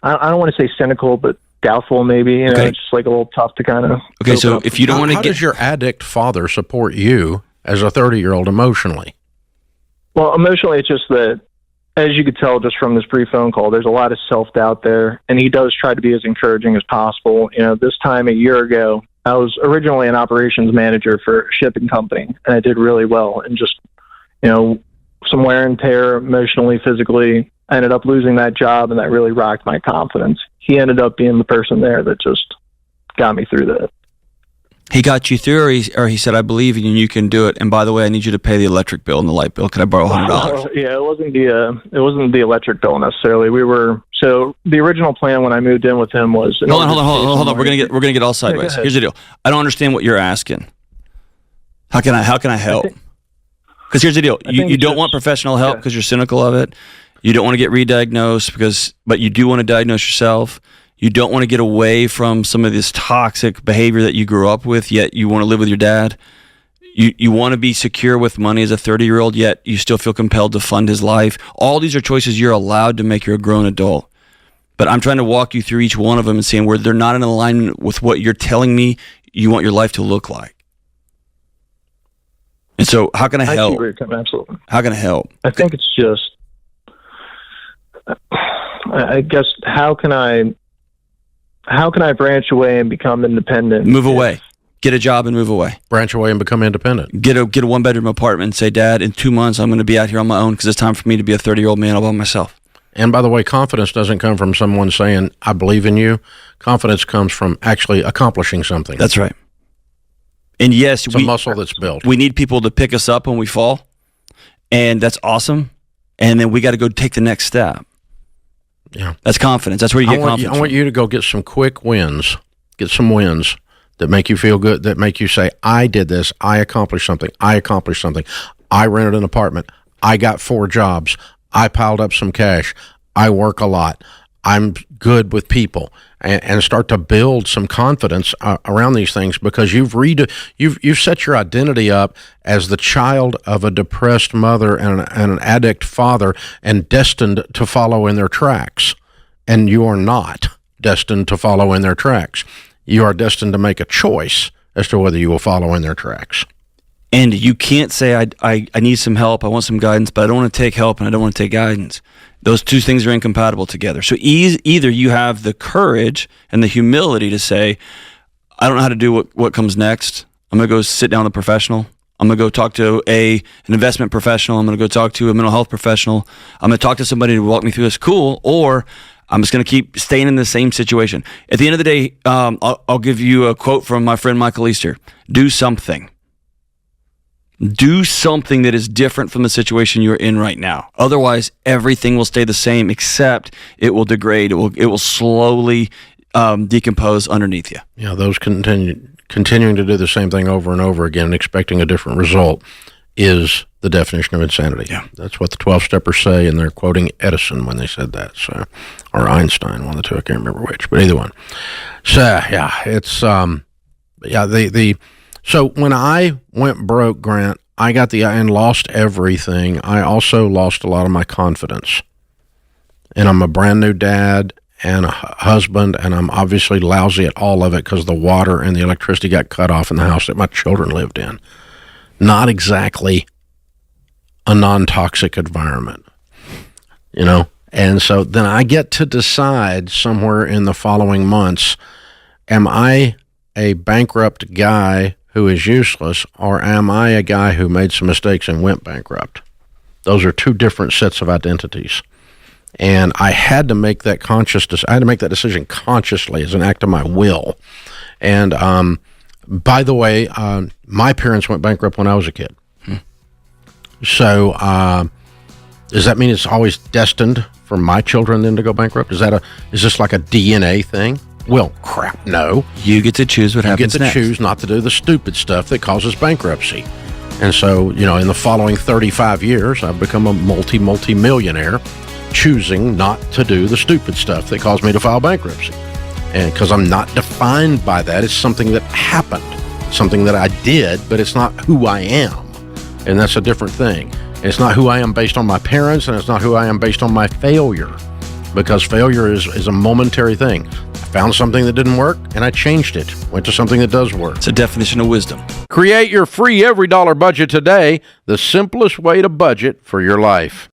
O: I don't want to say cynical, but doubtful maybe. It's just like a little tough to kind of.
L: Okay, so if you don't want to
C: How does your addict father support you as a 30-year-old emotionally?
O: Well, emotionally, it's just that, as you could tell just from this brief phone call, there's a lot of self-doubt there, and he does try to be as encouraging as possible. This time a year ago, I was originally an operations manager for a shipping company, and I did really well. And just, some wear and tear emotionally, physically, I ended up losing that job, and that really rocked my confidence. He ended up being the person there that just got me through that.
L: He got you through, or he said, I believe in you and you can do it. And by the way, I need you to pay the electric bill and the light bill. Can I borrow $100?
O: Yeah, it wasn't the electric bill necessarily. So the original plan when I moved in with him was.
L: Hold on. We're gonna get all sideways. Here's the deal. I don't understand what you're asking. How can I help? Because here's the deal. You don't want professional help because you're cynical of it. You don't want to get re-diagnosed but you do want to diagnose yourself. You don't want to get away from some of this toxic behavior that you grew up with, yet you want to live with your dad. You want to be secure with money as a 30-year-old, yet you still feel compelled to fund his life. All these are choices you're allowed to make. You're a grown adult. But I'm trying to walk you through each one of them and saying where they're not in alignment with what you're telling me you want your life to look like. And so how can I help?
O: Absolutely.
L: How can I help?
O: I think it's just, I guess, how can I branch away and become independent?
L: Move away. Get a job and move away.
C: Branch away and become independent.
L: Get a one-bedroom apartment and say, Dad, in 2 months I'm going to be out here on my own because it's time for me to be a 30-year-old man all by myself.
C: And by the way, confidence doesn't come from someone saying, I believe in you. Confidence comes from actually accomplishing something.
L: That's right. And yes,
C: it's a muscle that's built.
L: We need people to pick us up when we fall, and that's awesome. And then we got to go take the next step.
C: Yeah,
L: that's confidence. That's where you get confidence.
C: I want you to go get some quick wins. Get some wins that make you feel good. That make you say, "I did this. I accomplished something. I accomplished something. I rented an apartment. I got 4 jobs. I piled up some cash. I work a lot. I'm good with people." And start to build some confidence around these things, because you've set your identity up as the child of a depressed mother and an addict father, and destined to follow in their tracks. And you are not destined to follow in their tracks. You are destined to make a choice as to whether you will follow in their tracks.
L: And you can't say, I need some help, I want some guidance, but I don't want to take help and I don't want to take guidance. Those two things are incompatible together. So either you have the courage and the humility to say, I don't know how to do what comes next. I'm going to go sit down with a professional. I'm going to go talk to an investment professional. I'm going to go talk to a mental health professional. I'm going to talk to somebody to walk me through this. Cool. Or I'm just going to keep staying in the same situation. At the end of the day, I'll give you a quote from my friend Michael Easter. Do something. Do something that is different from the situation you're in right now. Otherwise, everything will stay the same, except it will degrade. It will slowly decompose underneath you.
C: Yeah, those continuing to do the same thing over and over again and expecting a different result is the definition of insanity.
L: Yeah.
C: That's what the 12-steppers say, and they're quoting Edison when they said that, so, or Einstein, one of the two, I can't remember which, but either one. So, yeah, it's, so when I went broke, Grant, I got and lost everything. I also lost a lot of my confidence. And I'm a brand new dad and a husband, and I'm obviously lousy at all of it because the water and the electricity got cut off in the house that my children lived in. Not exactly a non-toxic environment, you know? And so then I get to decide somewhere in the following months, am I a bankrupt guy who is useless, or am I a guy who made some mistakes and went bankrupt? Those are two different sets of identities. And I had to make that decision consciously as an act of my will. And by the way, my parents went bankrupt when I was a kid. So does that mean it's always destined for my children then to go bankrupt? Is this like a DNA thing? Well, crap, no.
L: You get to choose what happens next.
C: You get to choose not to do the stupid stuff that causes bankruptcy. And so, you know, in the following 35 years, I've become a multi-millionaire choosing not to do the stupid stuff that caused me to file bankruptcy. And because I'm not defined by that, it's something that happened, something that I did, but it's not who I am. And that's a different thing. It's not who I am based on my parents, and it's not who I am based on my failure, because failure is a momentary thing. I found something that didn't work, and I changed it, went to something that does work.
L: It's a definition of wisdom.
C: Create your free every dollar budget today, the simplest way to budget for your life.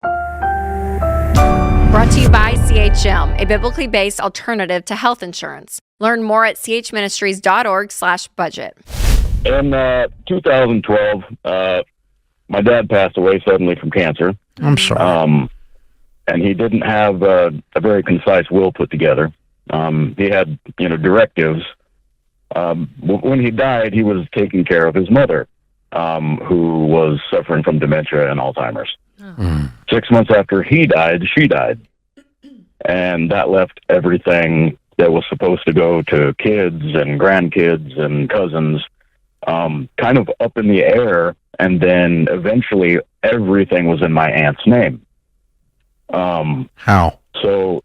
F: Brought to you by CHM, a biblically based alternative to health insurance. Learn more at chministries.org/budget.
P: In 2012, my dad passed away suddenly from cancer.
C: I'm sorry.
P: And he didn't have a very concise will put together. He had, directives. When he died, he was taking care of his mother, who was suffering from dementia and Alzheimer's. 6 months after he died, she died. And that left everything that was supposed to go to kids and grandkids and cousins kind of up in the air. And then eventually everything was in my aunt's name.
C: How?
P: So,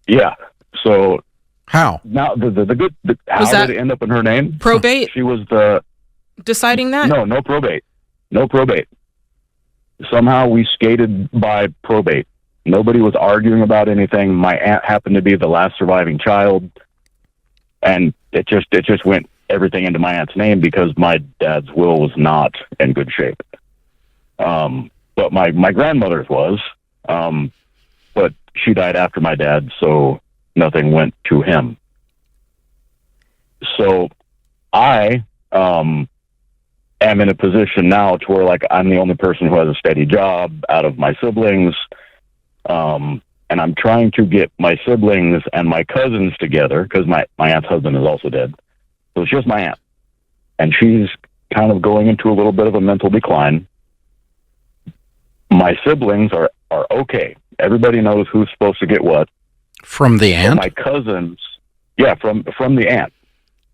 P: yeah. So
C: how?
P: Now how did it end up in her name?
B: Probate?
P: She was
B: deciding that?
P: No probate. No probate. Somehow we skated by probate. Nobody was arguing about anything. My aunt happened to be the last surviving child, and it just went everything into my aunt's name because my dad's will was not in good shape. But my grandmother's was, but she died after my dad, so nothing went to him. So I am in a position now to where I'm the only person who has a steady job out of my siblings. And I'm trying to get my siblings and my cousins together because my aunt's husband is also dead. So it's just my aunt. And she's kind of going into a little bit of a mental decline. My siblings are okay. Everybody knows who's supposed to get what.
C: From the aunt?
P: My cousins, yeah, from the aunt.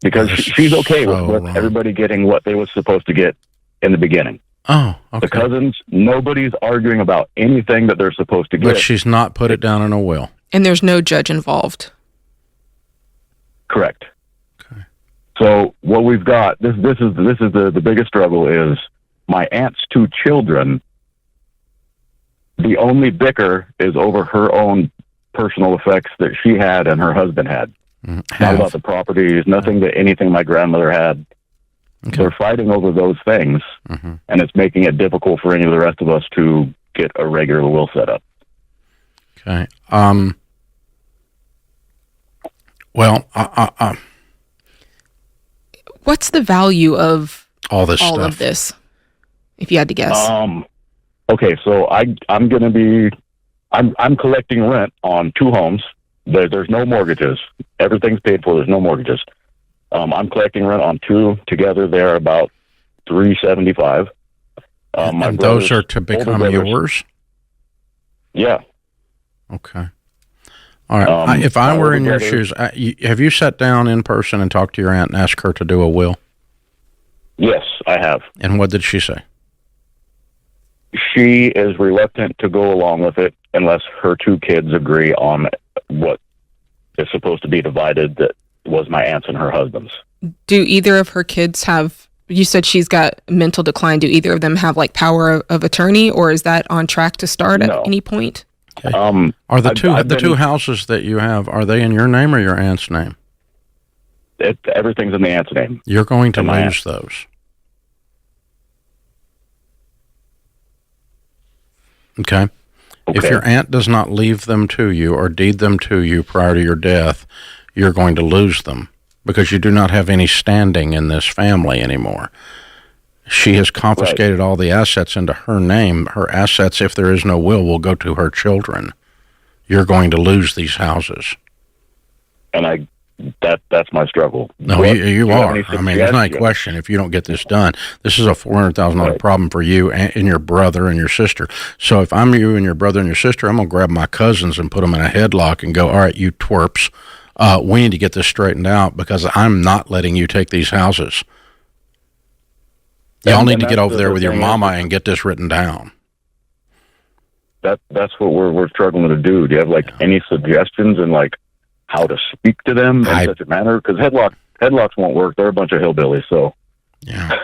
P: Because she's okay with everybody getting what they were supposed to get in the beginning.
C: Oh, okay.
P: The cousins, nobody's arguing about anything that they're supposed to get.
C: But she's not put it down in a will.
B: And there's no judge involved.
P: Correct. Okay. So what we've got, this is the biggest struggle is my aunt's two children. The only bicker is over her own personal effects that she had and her husband had. Not about the properties, nothing that anything my grandmother had. Okay. They're fighting over those things, and it's making it difficult for any of the rest of us to get a regular will set up.
C: Okay. Well,
B: what's the value of
C: all this
B: all
C: stuff?
B: of this, if you had to guess?
P: Okay, so I'm collecting rent on 2 homes. There's no mortgages. Everything's paid for. There's no mortgages. I'm collecting rent on 2 together. They're about $375.
C: And those are to become yours?
P: Yeah.
C: Okay. All right. If I were in your shoes, have you sat down in person and talked to your aunt and asked her to do a will?
P: Yes, I have.
C: And what did she say?
P: She is reluctant to go along with it unless her 2 kids agree on what is supposed to be divided. That was my aunt's and her husband's.
B: Do either of her kids have, you said she's got mental decline, do either of them have like power of attorney, or is that on track to start at any point?
C: Okay. Are the two houses that you have, are they in your name or your aunt's name?
P: Everything's in the aunt's name.
C: You're going to lose those. Okay? If your aunt does not leave them to you or deed them to you prior to your death, you're going to lose them because you do not have any standing in this family anymore. She has confiscated all the assets into her name. Her assets, if there is no will go to her children. You're going to lose these houses.
P: And that's my struggle.
C: No, you are. I mean, there's not a question if you don't get this done. This is a $400,000 problem for you and your brother and your sister. So if I'm you and your brother and your sister, I'm going to grab my cousins and put them in a headlock and go, all right, you twerps, we need to get this straightened out because I'm not letting you take these houses. Y'all need to get over there with your mama and get this written down.
P: That's what we're struggling to do. Do you have any suggestions and how to speak to them in such a manner? Because headlocks won't work. They're a bunch of hillbillies. So
C: yeah,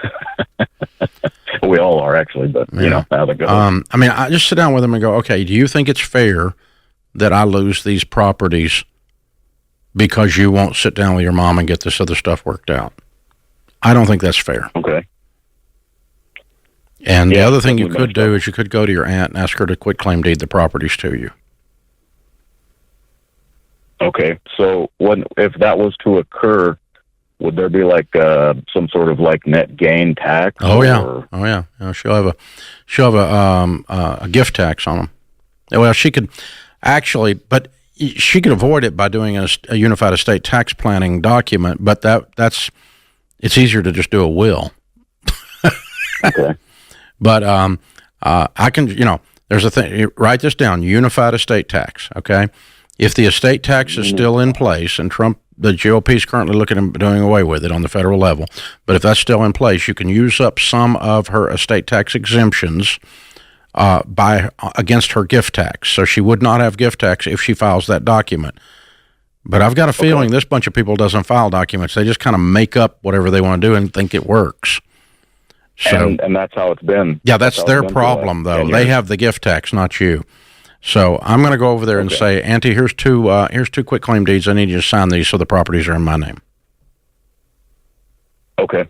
P: we all are actually. But you know how that goes.
C: I mean, I just sit down with them and go, okay, do you think it's fair that I lose these properties because you won't sit down with your mom and get this other stuff worked out? I don't think that's fair.
P: Okay.
C: And the other thing you could do is you could go to your aunt and ask her to quit claim deed the properties to you.
P: Okay, so if that was to occur, would there be some sort of net gain tax?
C: Oh yeah. She'll have a gift tax on them. Well, she could actually, but she could avoid it by doing a unified estate tax planning document. But it's easier to just do a will.
P: Okay.
C: But I can, there's a thing. Write this down: unified estate tax. Okay. If the estate tax is still in place, and the GOP is currently looking at doing away with it on the federal level, but if that's still in place, you can use up some of her estate tax exemptions against her gift tax. So she would not have gift tax if she files that document. But I've got a feeling this bunch of people doesn't file documents. They just kind of make up whatever they want to do and think it works. So,
P: and that's how it's been.
C: Yeah, that's their problem, though. They have the gift tax, not you. So I'm going to go over there and say, Auntie, here's two quit claim deeds. I need you to sign these so the properties are in my name.
P: Okay.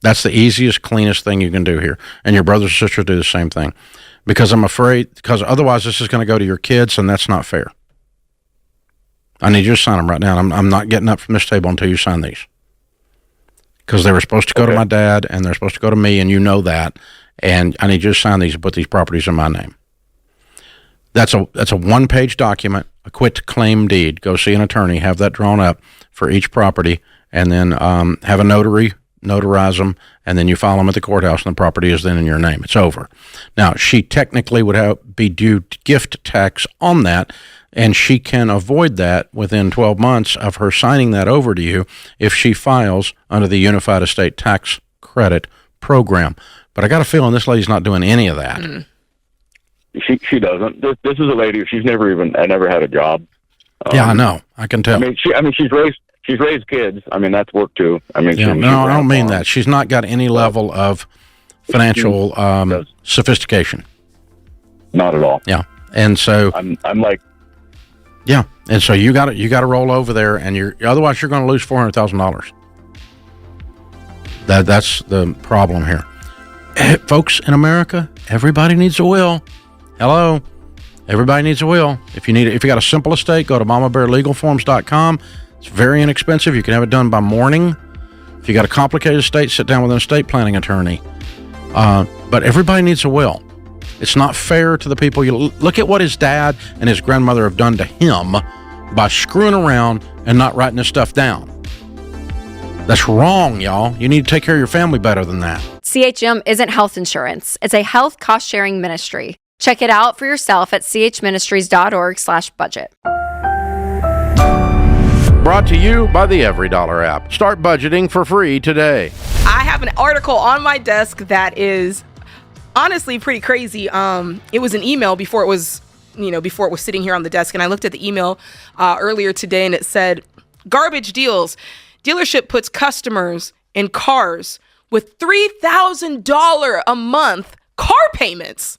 C: That's the easiest, cleanest thing you can do here. And your brothers and sisters do the same thing. Because I'm afraid, because otherwise this is going to go to your kids, and that's not fair. I need you to sign them right now. I'm not getting up from this table until you sign these. Because they were supposed to go to my dad, and they're supposed to go to me, and you know that. And I need you to sign these and put these properties in my name. That's a one-page document, a quit claim deed. Go see an attorney, have that drawn up for each property, and then have a notary notarize them, and then you file them at the courthouse, and the property is then in your name. It's over. Now, she technically would be due gift tax on that, and she can avoid that within 12 months of her signing that over to you if she files under the Unified Estate Tax Credit Program. But I got a feeling this lady's not doing any of that.
B: Mm.
P: She doesn't. This is a lady. She's never had a job.
C: Yeah, I know. I can tell.
P: She's raised kids. I mean, that's work too. I mean,
C: no, I don't mean that. She's not got any level of financial sophistication.
P: Not at all.
C: Yeah, and so
P: I'm like,
C: yeah, and so you got to roll over there, and otherwise you're going to lose $400,000. That's the problem here, folks. In America, everybody needs a will. Hello. Everybody needs a will. If you got a simple estate, go to mamabearlegalforms.com. It's very inexpensive. You can have it done by morning, If you got a complicated estate, sit down with an estate planning attorney. But everybody needs a will. It's not fair to the people. You look at what his dad and his grandmother have done to him by screwing around and not writing this stuff down. That's wrong, y'all. You need to take care of your family better than that.
F: CHM isn't health insurance. It's a health cost-sharing ministry. Check it out for yourself at chministries.org/budget.
C: Brought to you by the EveryDollar app. Start budgeting for free today.
B: I have an article on my desk that is honestly pretty crazy. It was an email before it was sitting here on the desk, and I looked at the email earlier today, and it said, "Garbage deals. Dealership puts customers in cars with $3,000 a month car payments."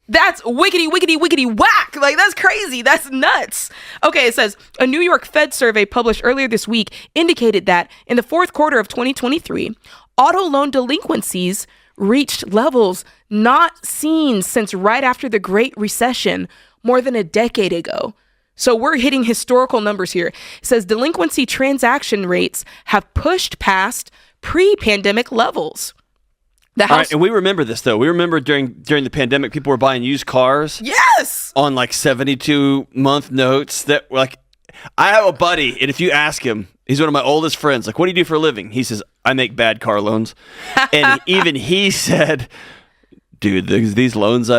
B: That's wickety, wickety, wickety whack. Like, that's crazy. That's nuts. Okay, it says, a New York Fed survey published earlier this week indicated that in the fourth quarter of 2023, auto loan delinquencies reached levels not seen since right after the Great Recession more than a decade ago. So we're hitting historical numbers here. It says delinquency transaction rates have pushed past pre-pandemic levels.
L: All right, and we remember this, though. We remember during the pandemic, people were buying used cars.
B: Yes!
L: On like 72-month notes that were like, I have a buddy, and if you ask him, he's one of my oldest friends. Like, what do you do for a living? He says, I make bad car loans. And even he said, dude, these loans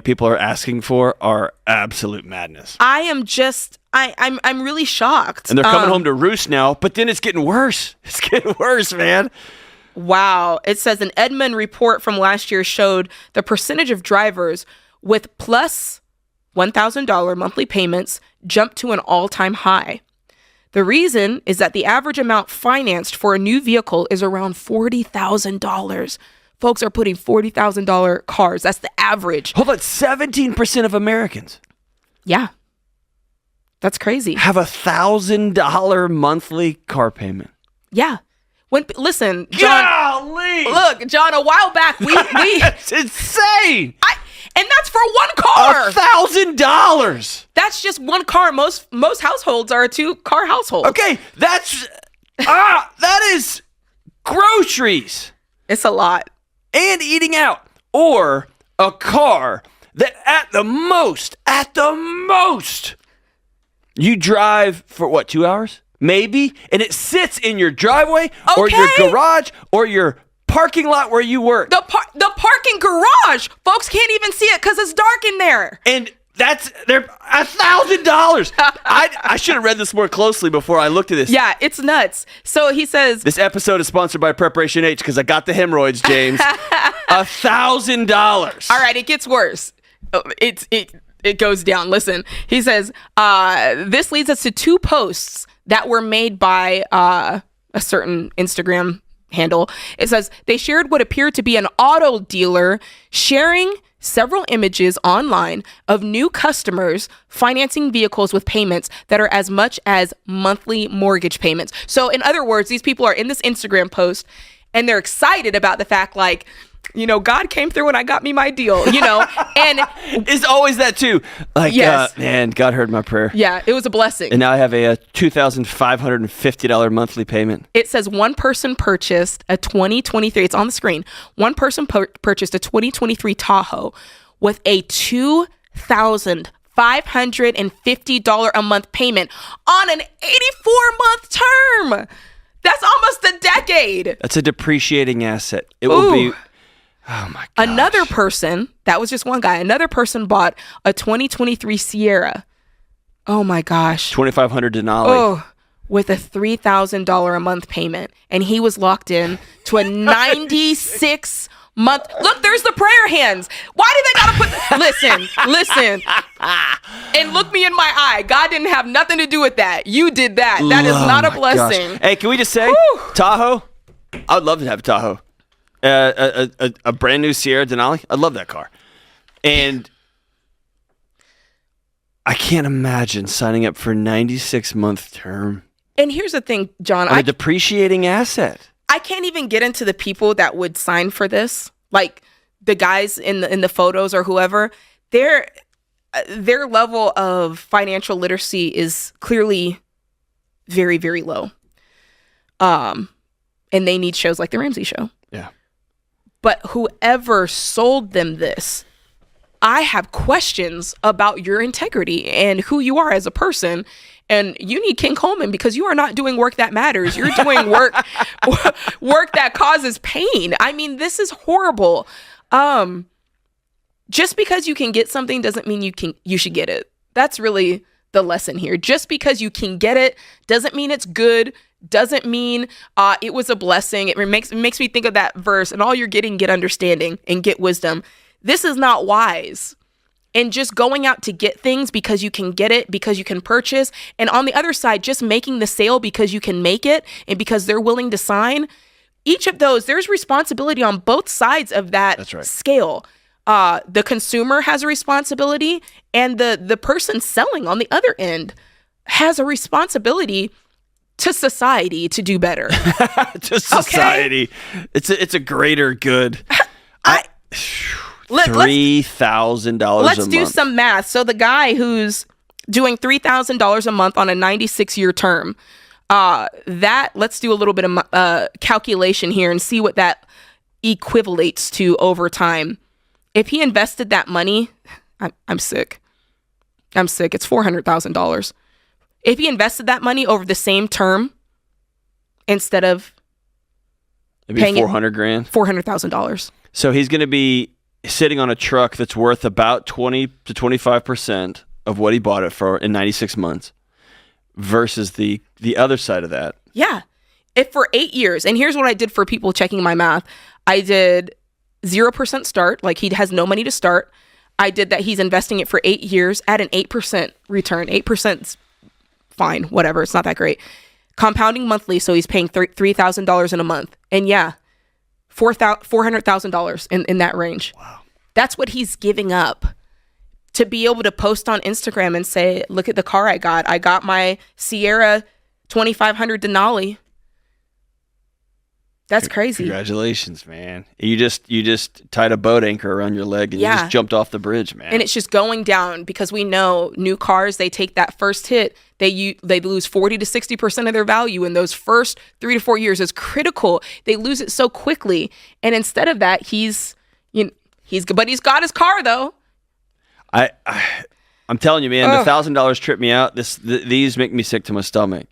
L: people are asking for are absolute madness.
B: I am just, I'm really shocked.
L: And they're coming home to roost now, but then it's getting worse. It's getting worse, man.
B: Wow. It says an Edmund report from last year showed the percentage of drivers with plus $1,000 monthly payments jumped to an all-time high. The reason is that the average amount financed for a new vehicle is around $40,000. Folks are putting $40,000 cars. That's the average.
L: Hold on, 17% of Americans.
B: Yeah. That's crazy.
L: Have $1,000 monthly car payment.
B: Yeah. Listen, John.
L: Golly!
B: Look, John, a while back, we
L: It's insane!
B: And that's for one car.
L: $1,000!
B: That's just one car. Most households are a 2-car household.
L: Okay, that is groceries.
B: It's a lot.
L: And eating out. Or a car that at the most, you drive for what, 2 hours? Maybe. And it sits in your driveway or your garage or your parking lot where you work.
B: The parking garage. Folks can't even see it because it's dark in there.
L: And they're $1,000. I should have read this more closely before I looked at this.
B: Yeah, it's nuts. So he says
L: this episode is sponsored by Preparation H because I got the hemorrhoids, James. $1,000.
B: All right, it gets worse. It goes down. Listen, he says this leads us to 2 posts that were made by a certain Instagram handle. It says they shared what appeared to be an auto dealer sharing several images online of new customers financing vehicles with payments that are as much as monthly mortgage payments. So in other words, these people are in this Instagram post and they're excited about the fact, like, you know, God came through and I got me my deal, you know, and
L: it's always that too. Like,
B: yes.
L: Man, God heard my prayer.
B: Yeah, it was a blessing.
L: And now I have a $2,550 monthly payment.
B: It says one person purchased a 2023, it's on the screen. One person purchased a 2023 Tahoe with a $2,550 a month payment on an 84-month term. That's almost a decade.
L: That's a depreciating asset. It will be... Oh my gosh.
B: Another person, that was just one guy, another person bought a 2023 Sierra. Oh my gosh.
L: $2,500 Denali.
B: Oh, with a $3,000 a month payment. And he was locked in to a 96-month. Look, there's the prayer hands. Why do they gotta put, listen. And look me in my eye. God didn't have nothing to do with that. You did that. That is not a blessing.
L: Gosh. Hey, can we just say, Tahoe? I would love to have a Tahoe. A brand new Sierra Denali. I love that car. And I can't imagine signing up for a 96-month term.
B: And here's the thing, John.
L: On a depreciating asset.
B: I can't even get into the people that would sign for this. Like the guys in the photos or whoever. Their level of financial literacy is clearly very, very low. and they need shows like The Ramsey Show.
L: Yeah.
B: But whoever sold them this, I have questions about your integrity and who you are as a person. And you need King Coleman because you are not doing work that matters. You're doing work that causes pain. I mean, this is horrible. Just because you can get something doesn't mean you should get it. That's really the lesson here. Just because you can get it doesn't mean it's good. Doesn't mean it was a blessing. It makes me think of that verse, and all you're getting, get understanding and get wisdom. This is not wise. And just going out to get things because you can get it, because you can purchase. And on the other side, just making the sale because you can make it and because they're willing to sign. Each of those, there's responsibility on both sides of that scale. The consumer has a responsibility, and the person selling on the other end has a responsibility to society to do better.
L: To society. Okay? It's a greater good. $3,000 a month.
B: Let's do some math. So the guy who's doing $3,000 a month on a 96-year term, let's do a little bit of calculation here and see what that equivalates to over time. If he invested that money, I'm sick. It's $400,000. If he invested that money over the same term, instead of
L: maybe $400,000,
B: $400,000.
L: So he's going to be sitting on a truck that's worth about 20 to 25% of what he bought it for in 96 months versus the other side of that.
B: Yeah. If for 8 years, and here's what I did for people checking my math. I did 0% start, like he has no money to start. I did that he's investing it for 8 years at an 8% return. 8%'s fine, whatever. It's not that great. Compounding monthly, so he's paying $3,000 in a month. And yeah, $400,000 in that range.
L: Wow.
B: That's what he's giving up to be able to post on Instagram and say, look at the car I got. I got my Sierra 2500 Denali. That's crazy.
L: Congratulations, man. You just tied a boat anchor around your leg and you just jumped off the bridge, man.
B: And it's just going down because we know new cars, they take that first hit, they lose 40 to 60% of their value in those first 3 to 4 years. Is critical. They lose it so quickly. And instead of that, he's got his car though.
L: I'm telling you, man, the $1,000 tripped me out. These make me sick to my stomach.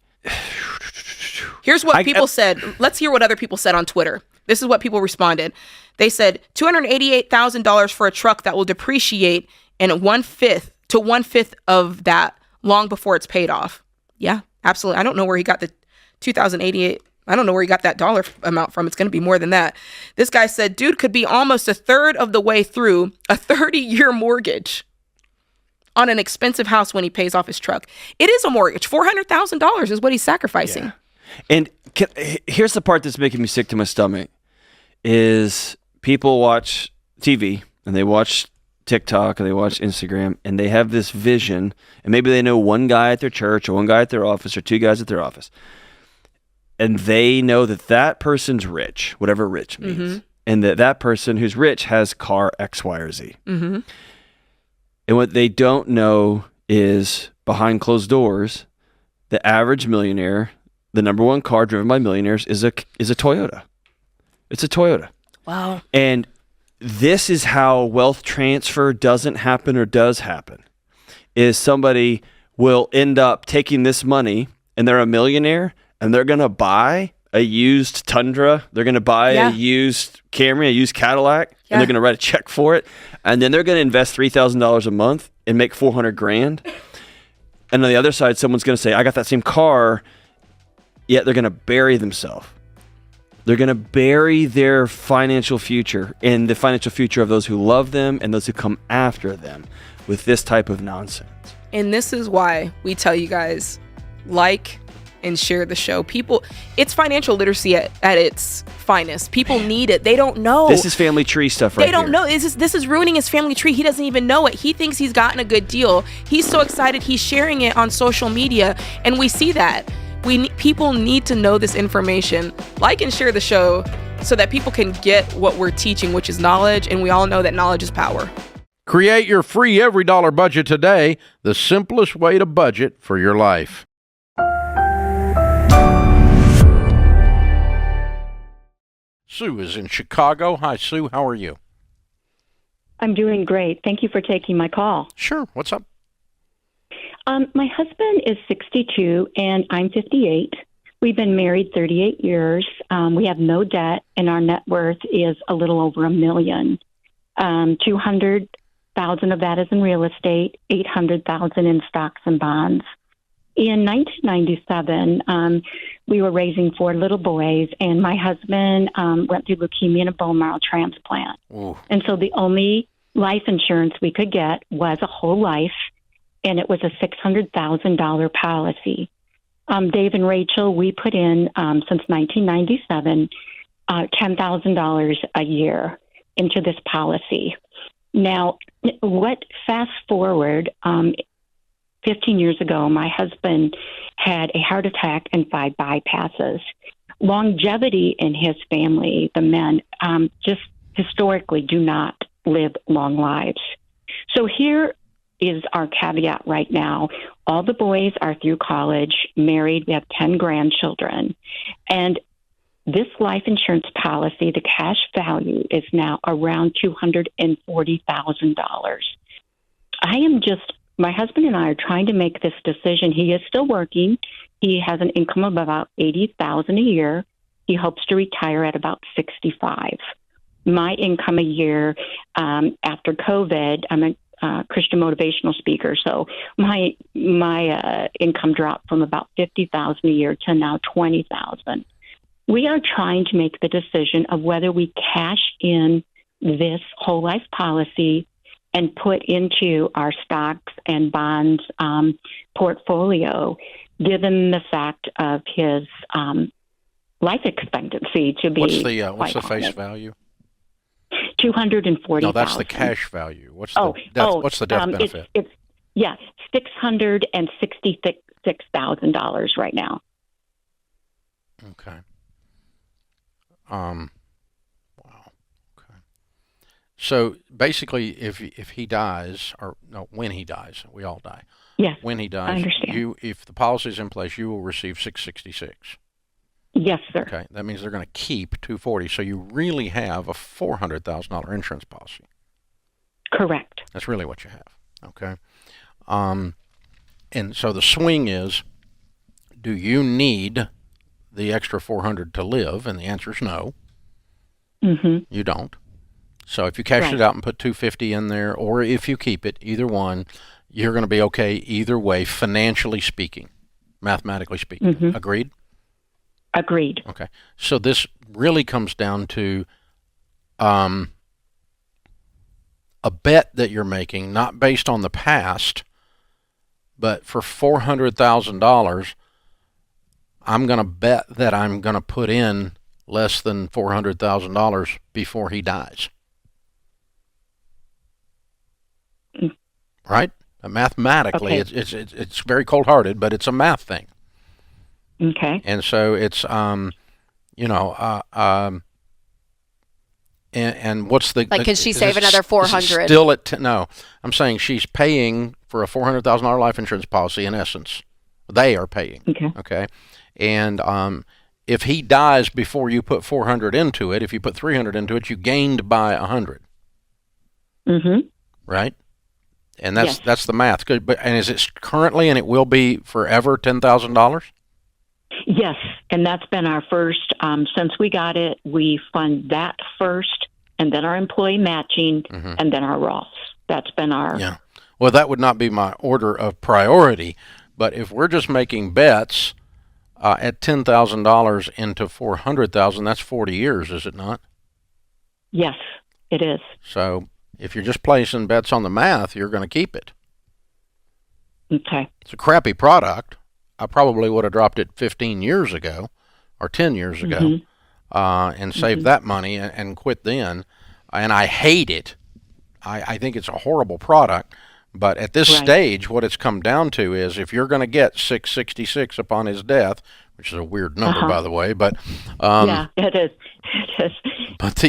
B: Here's what people said. Let's hear what other people said on Twitter. This is what people responded. They said $288,000 for a truck that will depreciate in one-fifth of that long before it's paid off. Yeah, absolutely. I don't know where he got the $2,088. I don't know where he got that dollar amount from. It's going to be more than that. This guy said, dude could be almost a third of the way through a 30-year mortgage on an expensive house when he pays off his truck. It is a mortgage. $400,000 is what he's sacrificing.
L: Yeah. And here's the part that's making me sick to my stomach is people watch TV and they watch TikTok or they watch Instagram and they have this vision and maybe they know one guy at their church or one guy at their office or two guys at their office. And they know that person's rich, whatever rich means, and that person who's rich has car X, Y, or Z.
B: Mm-hmm.
L: And what they don't know is behind closed doors, the average millionaire, the number one car driven by millionaires is a Toyota. It's a Toyota.
B: Wow.
L: And this is how wealth transfer doesn't happen or does happen. Is somebody will end up taking this money and they're a millionaire and they're going to buy a used Tundra. They're going to buy a used Camry, a used Cadillac, and they're going to write a check for it. And then they're going to invest $3,000 a month and make $400,000. And on the other side, someone's going to say, I got that same car. Yet they're going to bury themselves. They're going to bury their financial future and the financial future of those who love them and those who come after them with this type of nonsense.
B: And this is why we tell you guys, like and share the show. It's financial literacy at its finest. People need it. They don't know.
L: This is family tree stuff right
B: They don't know. This is ruining his family tree. He doesn't even know it. He thinks he's gotten a good deal. He's so excited. He's sharing it on social media. And we see that. People need to know this information. Like and share the show so that people can get what we're teaching, which is knowledge, and we all know that knowledge is power.
C: Create your free every dollar budget today, the simplest way to budget for your life. Sue is in Chicago. Hi, Sue. How are you?
Q: I'm doing great. Thank you for taking my call.
C: Sure. What's up?
Q: My husband is 62 and I'm 58. We've been married 38 years. We have no debt, and our net worth is a little over $1 million. 200,000 of that is in real estate, 800,000 in stocks and bonds. In 1997, we were raising 4 little boys, and my husband went through leukemia and a bone marrow transplant.
C: Ooh.
Q: And so the only life insurance we could get was a whole life, and it was a $600,000 policy. Dave and Rachel, we put in, since 1997, $10,000 a year into this policy. Now, fast forward, 15 years ago, my husband had a heart attack and 5 bypasses. Longevity in his family, the men, just historically do not live long lives. So here is our caveat right now. All the boys are through college, married. We have 10 grandchildren. And this life insurance policy, the cash value is now around $240,000. My husband and I are trying to make this decision. He is still working. He has an income of about $80,000 a year. He hopes to retire at about 65. My income a year after COVID, I'm a Christian motivational speaker, so my income dropped from about $50,000 a year to now $20,000. We are trying to make the decision of whether we cash in this whole life policy and put into our stocks and bonds portfolio, given the fact of his life expectancy to be.
C: What's the face value?
Q: 240,000.
C: No, that's the cash value. What's the death benefit?
Q: It's $666,000 right now.
C: Okay. Wow. Okay. So basically, if he dies, when he dies, we all die.
Q: Yes.
C: When he dies,
Q: I understand.
C: if the policy is in place, you will receive 666.
Q: Yes, sir.
C: Okay, that means they're going to keep 240. So you really have a $400,000 insurance policy.
Q: Correct.
C: That's really what you have. Okay. And so the swing is, do you need the extra 400 to live? And the answer is no.
Q: Mm-hmm.
C: You don't. So if you cash it out and put 250 in there, or if you keep it, either one, you're going to be okay either way, financially speaking, mathematically speaking.
Q: Mm-hmm.
C: Agreed?
Q: Agreed.
C: Okay. So this really comes down to a bet that you're making, not based on the past, but for $400,000, I'm going to bet that I'm going to put in less than $400,000 before he dies. Right? Mathematically,
Q: Okay.
C: it's very cold-hearted, but it's a math thing.
Q: Okay.
C: And so it's, and what's the...
F: Like, could she save another 400?
C: Still no, I'm saying she's paying for a $400,000 life insurance policy, in essence. They are paying. Okay. And if he dies before you put 400 into it, if you put 300 into it, you gained by 100.
Q: Mm-hmm.
C: Right? And that's the math. Good, and is it currently, and it will be forever, $10,000?
Q: Yes, and that's been our first. Since we got it, we fund that first, and then our employee matching, and then our Roths. That's been our.
C: Yeah. Well, that would not be my order of priority, but if we're just making bets at $10,000 into $400,000, that's 40 years, is it not?
Q: Yes, it is.
C: So if you're just placing bets on the math, you're going to keep it.
Q: Okay.
C: It's a crappy product. I probably would have dropped it 15 years ago or 10 years ago and saved that money and quit then. And I hate it. I think it's a horrible product. But at this stage, what it's come down to is if you're going to get 666 upon his death, which is a weird number, by the way, but
Q: yeah, it is. It is.
C: But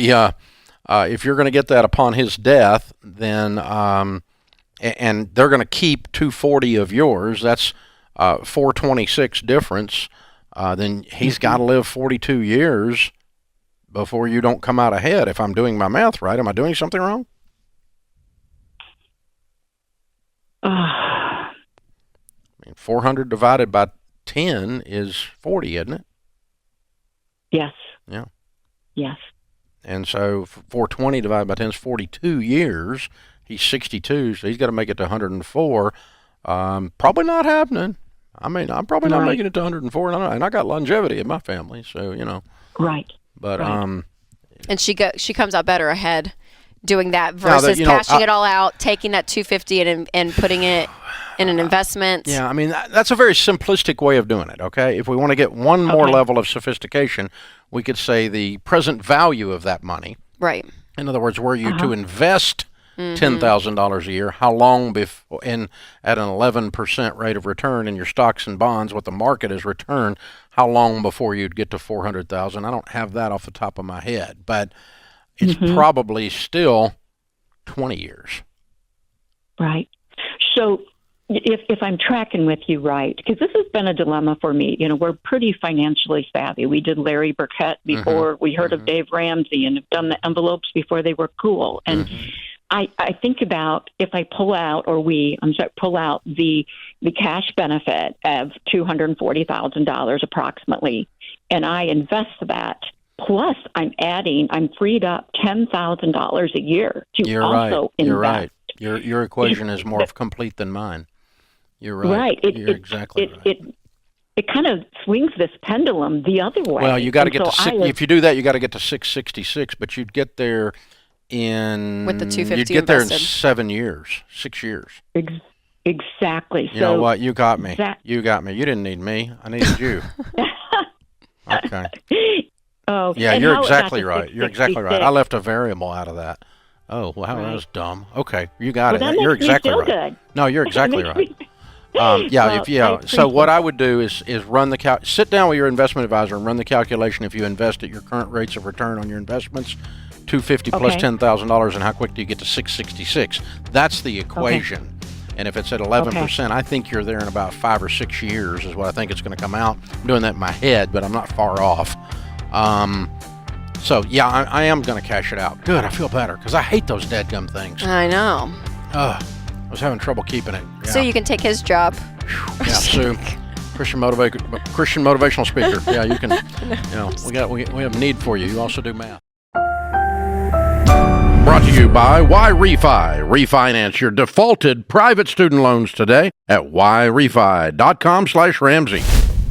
C: if you're going to get that upon his death, then and they're going to keep 240 of yours. That's 426 difference. Then he's got to live 42 years before you don't come out ahead. If I'm doing my math right, am I doing something wrong? I mean, 400 divided by 10 is 40, isn't it?
Q: Yes.
C: Yeah.
Q: Yes.
C: And so 420 divided by 10 is 42 years. He's 62, so he's got to make it to 104. Probably not happening. I mean, I'm probably not making it to 104, and I got longevity in my family, so, you know.
Q: Right.
C: But,
R: And she comes out better ahead doing that versus cashing it all out, taking that $250 and putting it in an investment.
C: Yeah, I mean, that's a very simplistic way of doing it, okay? If we want to get one more level of sophistication, we could say the present value of that money.
R: Right.
C: In other words, were you to invest $10,000 a year, how long before, at an 11% rate of return in your stocks and bonds, what the market has returned, how long before you'd get to 400,000? I don't have that off the top of my head, but it's probably still 20 years.
Q: Right. So if I'm tracking with you right, because this has been a dilemma for me. You know, we're pretty financially savvy. We did Larry Burkett before we heard of Dave Ramsey, and have done the envelopes before they were cool. And I think about if I pull out, pull out the cash benefit of $240,000 approximately, and I invest that. Plus, I'm freed up $10,000 a year to also invest.
C: You're right. Your equation is more complete than mine. You're right. You're exactly right.
Q: It kind of swings this pendulum the other way.
C: Well, you got to get to if you do that, you got to get to 666, but you'd get there
R: with the 250
C: you'd get there in
R: invested.
C: 6 years.
Q: Exactly.
C: You know what? You got me. You got me. You didn't need me. I needed you. Okay.
Q: Oh,
C: yeah, you're exactly right. You're exactly right. I left a variable out of that. Oh, wow, that was dumb. Okay, you got it. You're exactly right.
Q: Good.
C: No, you're exactly right. So what I would do is run the sit down with your investment advisor and run the calculation. If you invest at your current rates of return on your investments, $250 plus $10,000, and how quick do you get to 666? That's the equation. And if it's at 11%, I think you're there in about 5 or 6 years is what I think it's going to come out. I'm doing that in my head, but I'm not far off. So yeah, I am going to cash it out. Good, I feel better because I hate those dadgum things.
R: I know.
C: I was having trouble keeping it. Yeah.
R: So you can take his job.
C: Yeah, Sue, Christian motivational speaker. Yeah, you can. We have need for you. You also do math. Brought to you by Yrefy. Refinance your defaulted private student loans today at yrefy.com/Ramsey.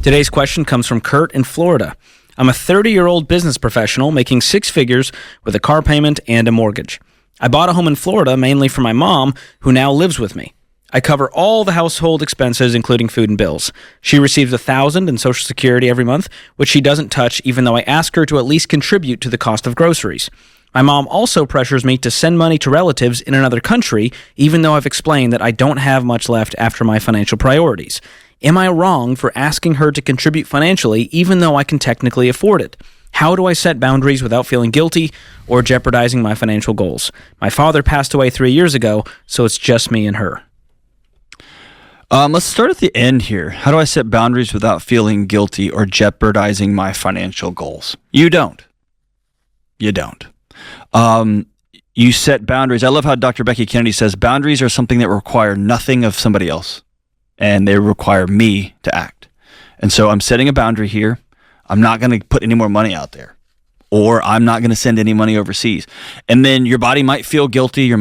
M: Today's question comes from Kurt in Florida. I'm a 30-year-old business professional making 6 figures with a car payment and a mortgage. I bought a home in Florida mainly for my mom, who now lives with me. I cover all the household expenses, including food and bills. She receives $1,000 in Social Security every month, which she doesn't touch, even though I ask her to at least contribute to the cost of groceries. My mom also pressures me to send money to relatives in another country, even though I've explained that I don't have much left after my financial priorities. Am I wrong for asking her to contribute financially, even though I can technically afford it? How do I set boundaries without feeling guilty or jeopardizing my financial goals? My father passed away 3 years ago, so it's just me and her.
L: Let's start at the end here. How do I set boundaries without feeling guilty or jeopardizing my financial goals? You don't. You don't. You set boundaries. I love how Dr. Becky Kennedy says boundaries are something that require nothing of somebody else, and they require me to act. And so I'm setting a boundary here. I'm not going to put any more money out there, or I'm not going to send any money overseas. And then your body might feel guilty. Your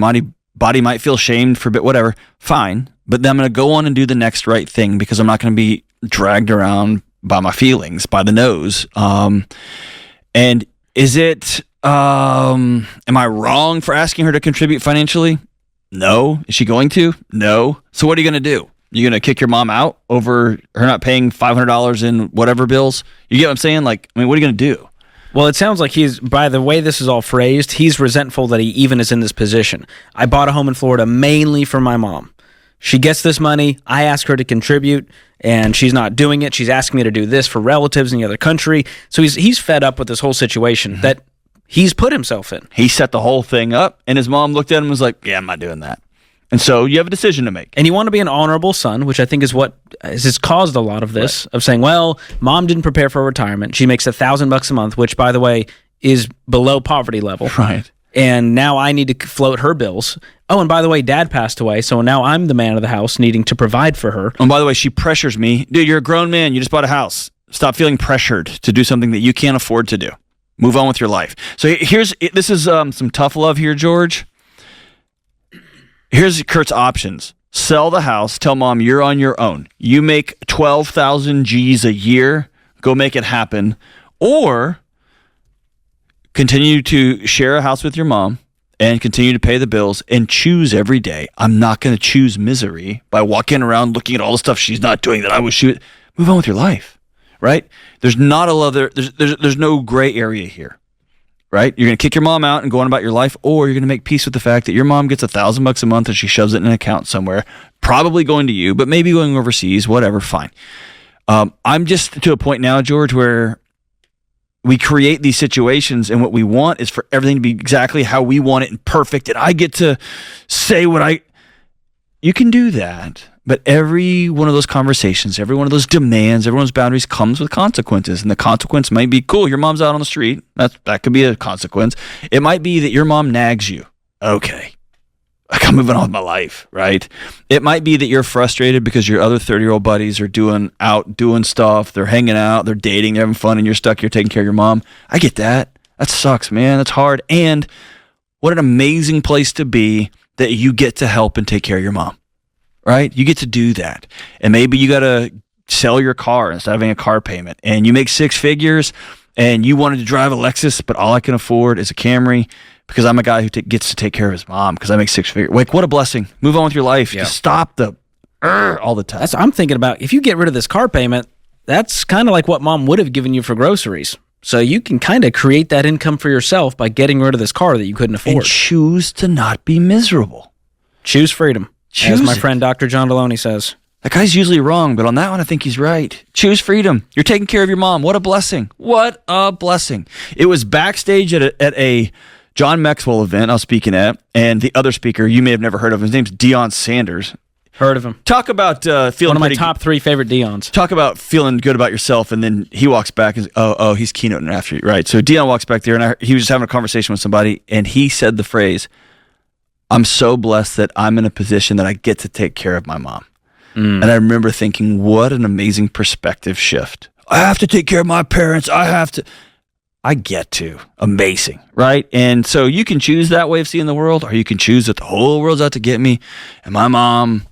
L: body might feel shamed for a bit, whatever. Fine. But then I'm going to go on and do the next right thing because I'm not going to be dragged around by my feelings, by the nose. And is it, am I wrong for asking her to contribute financially? No. Is she going to? No. So what are you going to do? You going to kick your mom out over her not paying $500 in whatever bills? You get what I'm saying? Like, I mean, what are you going to do?
M: Well, it sounds like by the way this is all phrased, he's resentful that he even is in this position. I bought a home in Florida mainly for my mom. She gets this money. I ask her to contribute, and she's not doing it. She's asking me to do this for relatives in the other country. So he's fed up with this whole situation that he's put himself in.
L: He set the whole thing up, and his mom looked at him and was like, yeah, I'm not doing that. And so you have a decision to make.
M: And you want to be an honorable son, which I think is what has caused a lot of this, of saying, well, mom didn't prepare for retirement. She makes $1,000 a month, which, by the way, is below poverty level.
L: Right.
M: And now I need to float her bills. Oh, and by the way, Dad passed away, so now I'm the man of the house needing to provide for her.
L: And by the way, she pressures me. Dude, you're a grown man. You just bought a house. Stop feeling pressured to do something that you can't afford to do. Move on with your life. So this is some tough love here, George. Here's Kurt's options. Sell the house. Tell Mom you're on your own. You make 12,000 G's a year. Go make it happen. Or continue to share a house with your mom and continue to pay the bills and choose every day. I'm not going to choose misery by walking around looking at all the stuff she's not doing that I wish she would. Move on with your life, right? There's not a other. There's no gray area here, right? You're going to kick your mom out and go on about your life, or you're going to make peace with the fact that your mom gets $1,000 a month and she shoves it in an account somewhere, probably going to you, but maybe going overseas, whatever, fine. I'm just to a point now, George, where we create these situations, and what we want is for everything to be exactly how we want it and perfect, and I get to say what you can do that, but every one of those conversations, every one of those demands, every one of those boundaries comes with consequences, and the consequence might be, cool, your mom's out on the street. That could be a consequence. It might be that your mom nags you. Okay. I'm moving on with my life, right? It might be that you're frustrated because your other 30-year-old buddies are doing stuff, they're hanging out, they're dating, they're having fun, and you're stuck here taking care of your mom. I get that. That sucks, man. That's hard. And what an amazing place to be that you get to help and take care of your mom, right? You get to do that. And maybe you got to sell your car instead of having a car payment. And you make 6 figures, and you wanted to drive a Lexus, but all I can afford is a Camry, because I'm a guy who gets to take care of his mom because I make 6 figures. Like, what a blessing. Move on with your life.
M: Yeah.
L: Just stop the all the time.
M: I'm thinking about, if you get rid of this car payment, that's kind of like what Mom would have given you for groceries. So you can kind of create that income for yourself by getting rid of this car that you couldn't afford.
L: And choose to not be miserable.
M: Choose freedom.
L: Choose
M: as my
L: it.
M: friend Dr. John Deloney says.
L: That guy's usually wrong, but on that one, I think he's right. Choose freedom. You're taking care of your mom. What a blessing. What a blessing. It was backstage at a John Maxwell event I was speaking at, and the other speaker you may have never heard of, his name's Deion Sanders.
M: Heard of him.
L: Talk about feeling
M: one of my top 3 favorite Deons.
L: Talk about feeling good about yourself, and then he walks back and says, he's keynoting after you, right? So Deion walks back there, and he was just having a conversation with somebody, and he said the phrase, "I'm so blessed that I'm in a position that I get to take care of my mom." And I remember thinking, what an amazing perspective shift. I have to take care of my parents. I get to. Amazing, right? And so you can choose that way of seeing the world, or you can choose that the whole world's out to get me, and my mom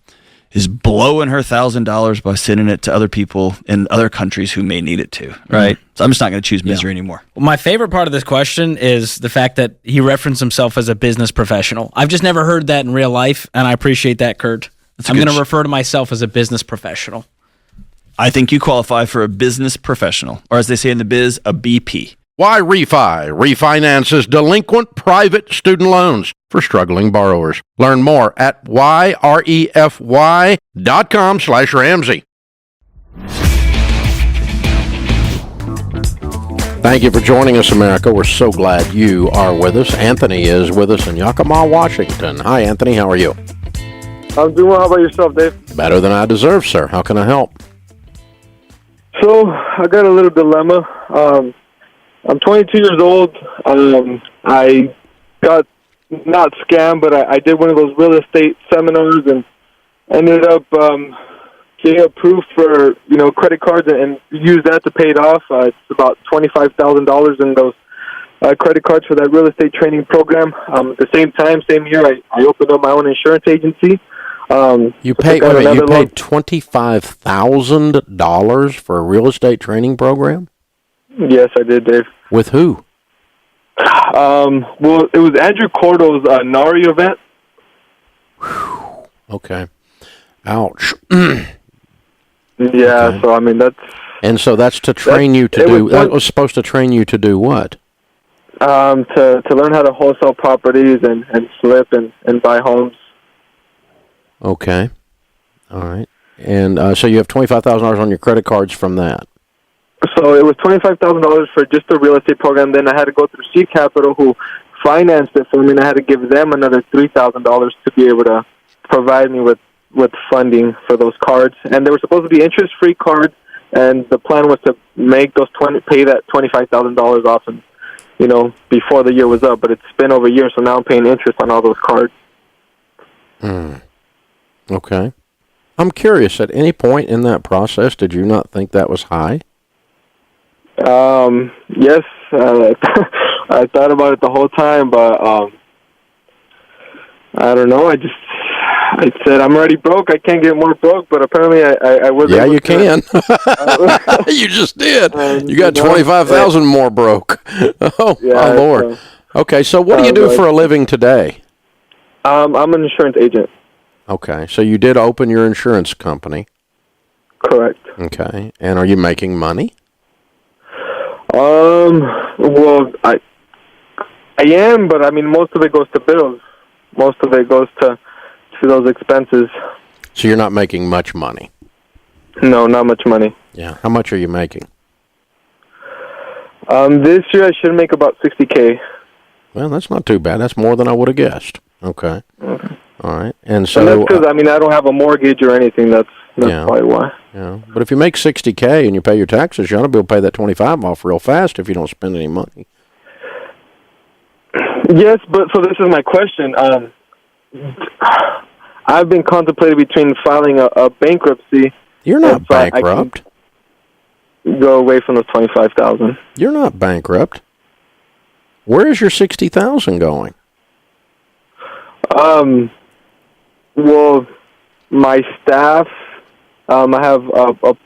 L: is blowing her $1,000 by sending it to other people in other countries who may need it too, right? So I'm just not going to choose misery anymore.
M: Well, my favorite part of this question is the fact that he referenced himself as a business professional. I've just never heard that in real life, and I appreciate that, Kurt. I'm going to refer to myself as a business professional.
L: I think you qualify for a business professional, or as they say in the biz, a BP.
C: Why Refi refinances delinquent private student loans for struggling borrowers. Learn more at yrefy.com/Ramsey. Thank you for joining us, America. We're so glad you are with us. Anthony is with us in Yakima, Washington. Hi, Anthony. How are you?
S: I'm doing well. How about yourself, Dave?
C: Better than I deserve, sir. How can I help?
S: So, I got a little dilemma. I'm 22 years old. I got not scammed, but I did one of those real estate seminars and ended up getting approved for credit cards and used that to pay it off. It's about $25,000 in those credit cards for that real estate training program. At the same year, I opened up my own insurance agency.
C: You paid $25,000 for a real estate training program?
S: Yes, I did, Dave.
C: With who?
S: Well, it was Andrew Cordo's NARI event.
C: Okay. Ouch.
S: Yeah, okay. So I mean that's.
C: And so that's to train you to do. That was supposed to train you to do what?
S: To learn how to wholesale properties and flip and buy homes.
C: Okay. All right. And so you have $25,000 on your credit cards from that.
S: So it was $25,000 for just the real estate program. Then I had to go through C Capital, who financed it for me, and I had to give them another $3,000 to be able to provide me with funding for those cards. And they were supposed to be interest-free cards, and the plan was to make those pay that $25,000 off in before the year was up, but it's been over a year, so now I'm paying interest on all those cards.
C: Okay. I'm curious, at any point in that process, did you not think that was high?
S: Yes, I thought about it the whole time, but I don't know. I said, I'm already broke. I can't get more broke, but apparently I was.
C: Yeah, you can. You just did. You got 25,000 more broke. Oh, yeah, my Lord. Okay, so what do you do for a living today?
S: I'm an insurance agent.
C: Okay, so you did open your insurance company.
S: Correct.
C: Okay, and are you making money?
S: Well, I am, but I mean, most of it goes to bills. Most of it goes to those expenses.
C: So you're not making much money?
S: No, not much money.
C: Yeah. How much are you making?
S: This year I should make about $60K.
C: Well, that's not too bad. That's more than I would have guessed. Okay. All right. And so
S: that's because, I don't have a mortgage or anything. That's probably why.
C: Yeah. But if you make $60K and you pay your taxes, you ought to be able to pay that $25 off real fast if you don't spend any money.
S: Yes, but so this is my question. I've been contemplating between filing a bankruptcy.
C: You're not bankrupt.
S: I can go away from the $25,000.
C: You're not bankrupt. Where is your $60,000 going?
S: Well, my staff. I have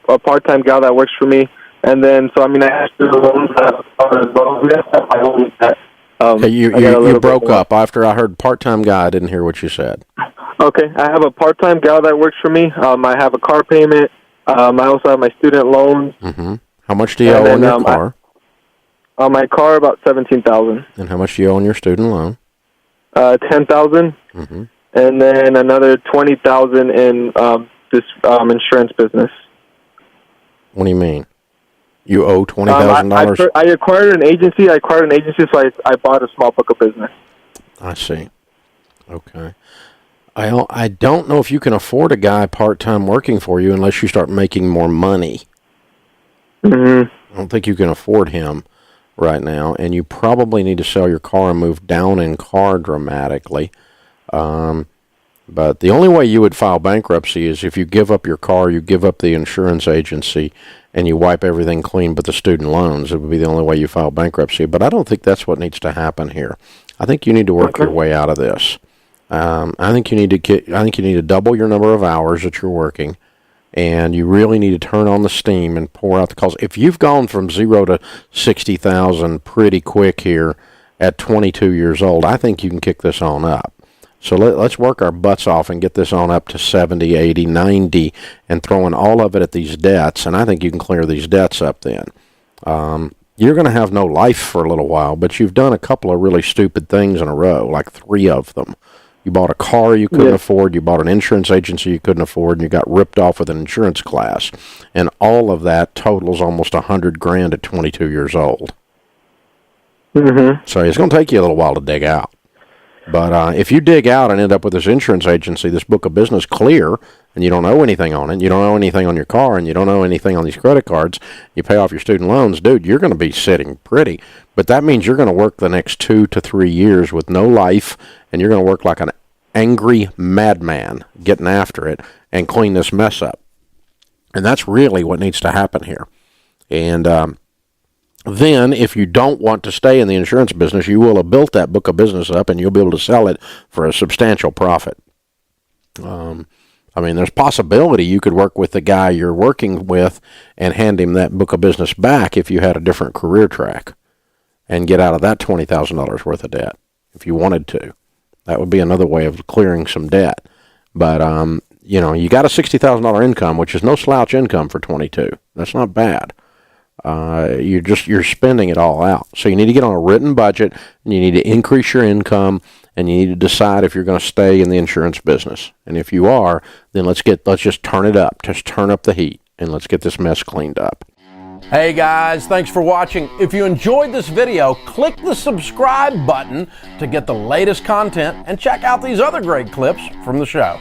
S: a part-time gal that works for me, and then I have to loans that.
C: Okay, you broke up after I heard part-time guy. I didn't hear what you said.
S: Okay, I have a part-time gal that works for me. I have a car payment. I also have my student loans.
C: Mm-hmm. How much do you owe on your car?
S: On my car, about $17,000.
C: And how much do you owe on your student loan?
S: $10,000.
C: Mm-hmm.
S: And then another $20,000 in this insurance business.
C: What do you mean? You owe $20,000?
S: I acquired an agency. So I bought a small book of business.
C: I see. Okay. I don't know if you can afford a guy part-time working for you unless you start making more money.
S: Mm-hmm.
C: I don't think you can afford him right now, and you probably need to sell your car and move down in car dramatically. But the only way you would file bankruptcy is if you give up your car, you give up the insurance agency, and you wipe everything clean but the student loans. It would be the only way you file bankruptcy. But I don't think that's what needs to happen here. I think you need to work your way out of this. I think you need to double your number of hours that you're working, and you really need to turn on the steam and pour out the calls. If you've gone from 0 to 60,000 pretty quick here at 22 years old, I think you can kick this on up. So let's work our butts off and get this on up to 70, 80, 90, and throwing all of it at these debts, and I think you can clear these debts up then. You're going to have no life for a little while, but you've done a couple of really stupid things in a row, like 3 of them. You bought a car you couldn't afford, you bought an insurance agency you couldn't afford, and you got ripped off with an insurance class. And all of that totals almost $100,000 at 22 years old.
S: Mm-hmm.
C: So it's going to take you a little while to dig out. But if you dig out and end up with this insurance agency, this book of business clear, and you don't owe anything on it, you don't owe anything on your car, and you don't owe anything on these credit cards, you pay off your student loans, dude, you're going to be sitting pretty. But that means you're going to work the next 2 to 3 years with no life, and you're going to work like an angry madman getting after it and clean this mess up. And that's really what needs to happen here. And then, if you don't want to stay in the insurance business, you will have built that book of business up, and you'll be able to sell it for a substantial profit. There's possibility you could work with the guy you're working with and hand him that book of business back if you had a different career track and get out of that $20,000 worth of debt if you wanted to. That would be another way of clearing some debt. But, you got a $60,000 income, which is no slouch income for 22. That's not bad. You're spending it all out. So you need to get on a written budget, and you need to increase your income, and you need to decide if you're going to stay in the insurance business. And if you are, then let's just turn it up. Just turn up the heat, and let's get this mess cleaned up.
T: Hey guys, thanks for watching. If you enjoyed this video, click the subscribe button to get the latest content and check out these other great clips from the show.